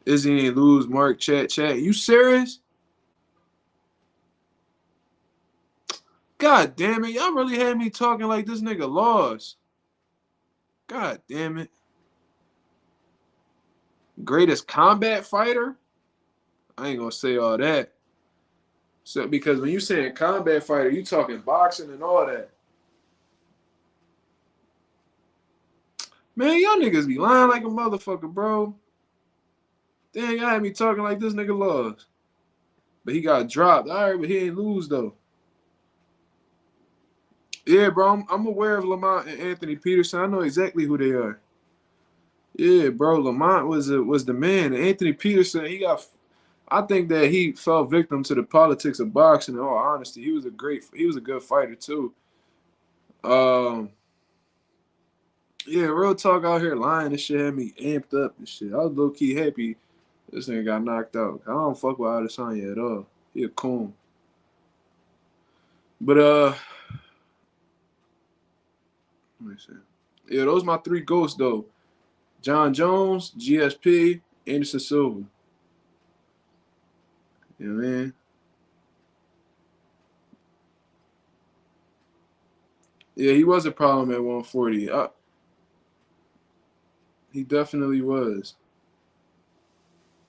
Izzy ain't lose, Mark, chat. You serious? God damn it. Y'all really had me talking like this nigga lost. God damn it. Greatest combat fighter? I ain't gonna say all that. So because when you saying combat fighter, you talking boxing and all that. Man, y'all niggas be lying like a motherfucker, bro. Damn, y'all had me talking like this nigga lost. But he got dropped. All right, but he ain't lose, though. Yeah, bro, I'm aware of Lamont and Anthony Peterson. I know exactly who they are. Yeah, bro, Lamont was the man. And Anthony Peterson, I think that he fell victim to the politics of boxing. In all honesty, he was a good fighter too. Um, yeah, real talk out here lying. This shit had me amped up and shit. I was low key happy this nigga got knocked out. I don't fuck with Adesanya at all. He a coon. But let me see. Yeah, those my three ghosts though. John Jones, GSP, Anderson Silva. You know what I mean? Yeah, he was a problem at 140. He definitely was.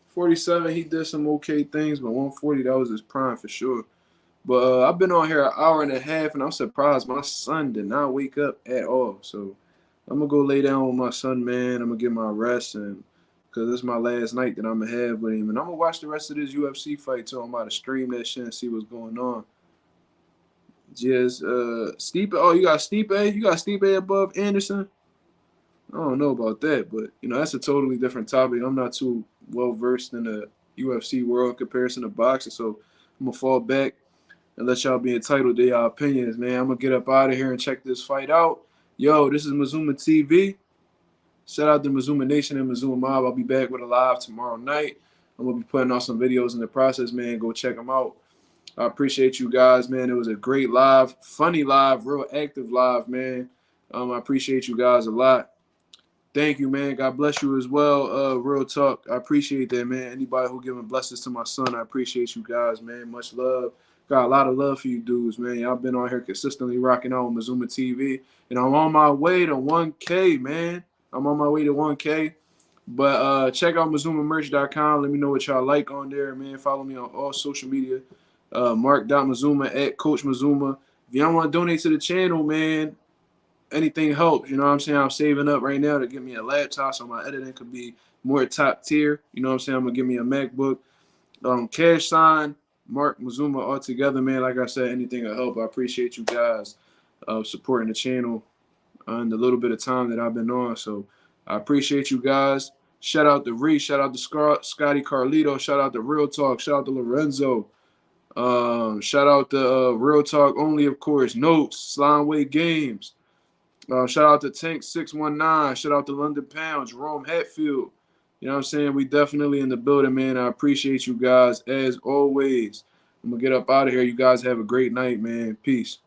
47, he did some okay things, but 140, that was his prime for sure. But I've been on here an hour and a half, and I'm surprised my son did not wake up at all. So I'm gonna go lay down with my son, man. I'm gonna get my rest, and because this is my last night that I'm gonna have with him, and I'm gonna watch the rest of this UFC fight too. I'm about to stream that shit and see what's going on. Just Stipe. Oh, you got Stipe. You got Stipe above Anderson. I don't know about that, but that's a totally different topic. I'm not too well versed in the UFC world in comparison to boxing, so I'm gonna fall back and let y'all be entitled to your opinions, man. I'm gonna get up out of here and check this fight out. Yo, this is Mazuma TV. Shout out to Mazuma Nation and Mazuma Mob. I'll be back with a live tomorrow night. I'm gonna be putting out some videos in the process, man. Go check them out. I appreciate you guys, man. It was a great live, funny live, real active live, man. I appreciate you guys a lot. Thank you, man. God bless you as well. Real talk. I appreciate that, man. Anybody who giving blessings to my son, I appreciate you guys, man. Much love. Got a lot of love for you dudes, man. Y'all been on here consistently rocking out on Mazuma TV. And I'm on my way to 1K, man. I'm on my way to 1K. But check out MazumaMerch.com. Let me know what y'all like on there, man. Follow me on all social media. Mark.Mazuma at Coach Mazuma. If y'all want to donate to the channel, man, anything helps. You know what I'm saying? I'm saving up right now to get me a laptop so my editing could be more top tier. You know what I'm saying? I'm going to give me a MacBook. Cash sign, Mark Mazuma all together, man. Like I said, anything will help. I appreciate you guys supporting the channel in the little bit of time that I've been on. So I appreciate you guys. Shout out to Reese. Shout out to Scotty Carlito. Shout out to Real Talk. Shout out to Lorenzo. Shout out to Real Talk Only, of course. Notes, Slimeway Games. Shout out to Tank 619. Shout out to London Pound, Jerome Hatfield. You know what I'm saying? We definitely in the building, man. I appreciate you guys as always. I'm going to get up out of here. You guys have a great night, man. Peace.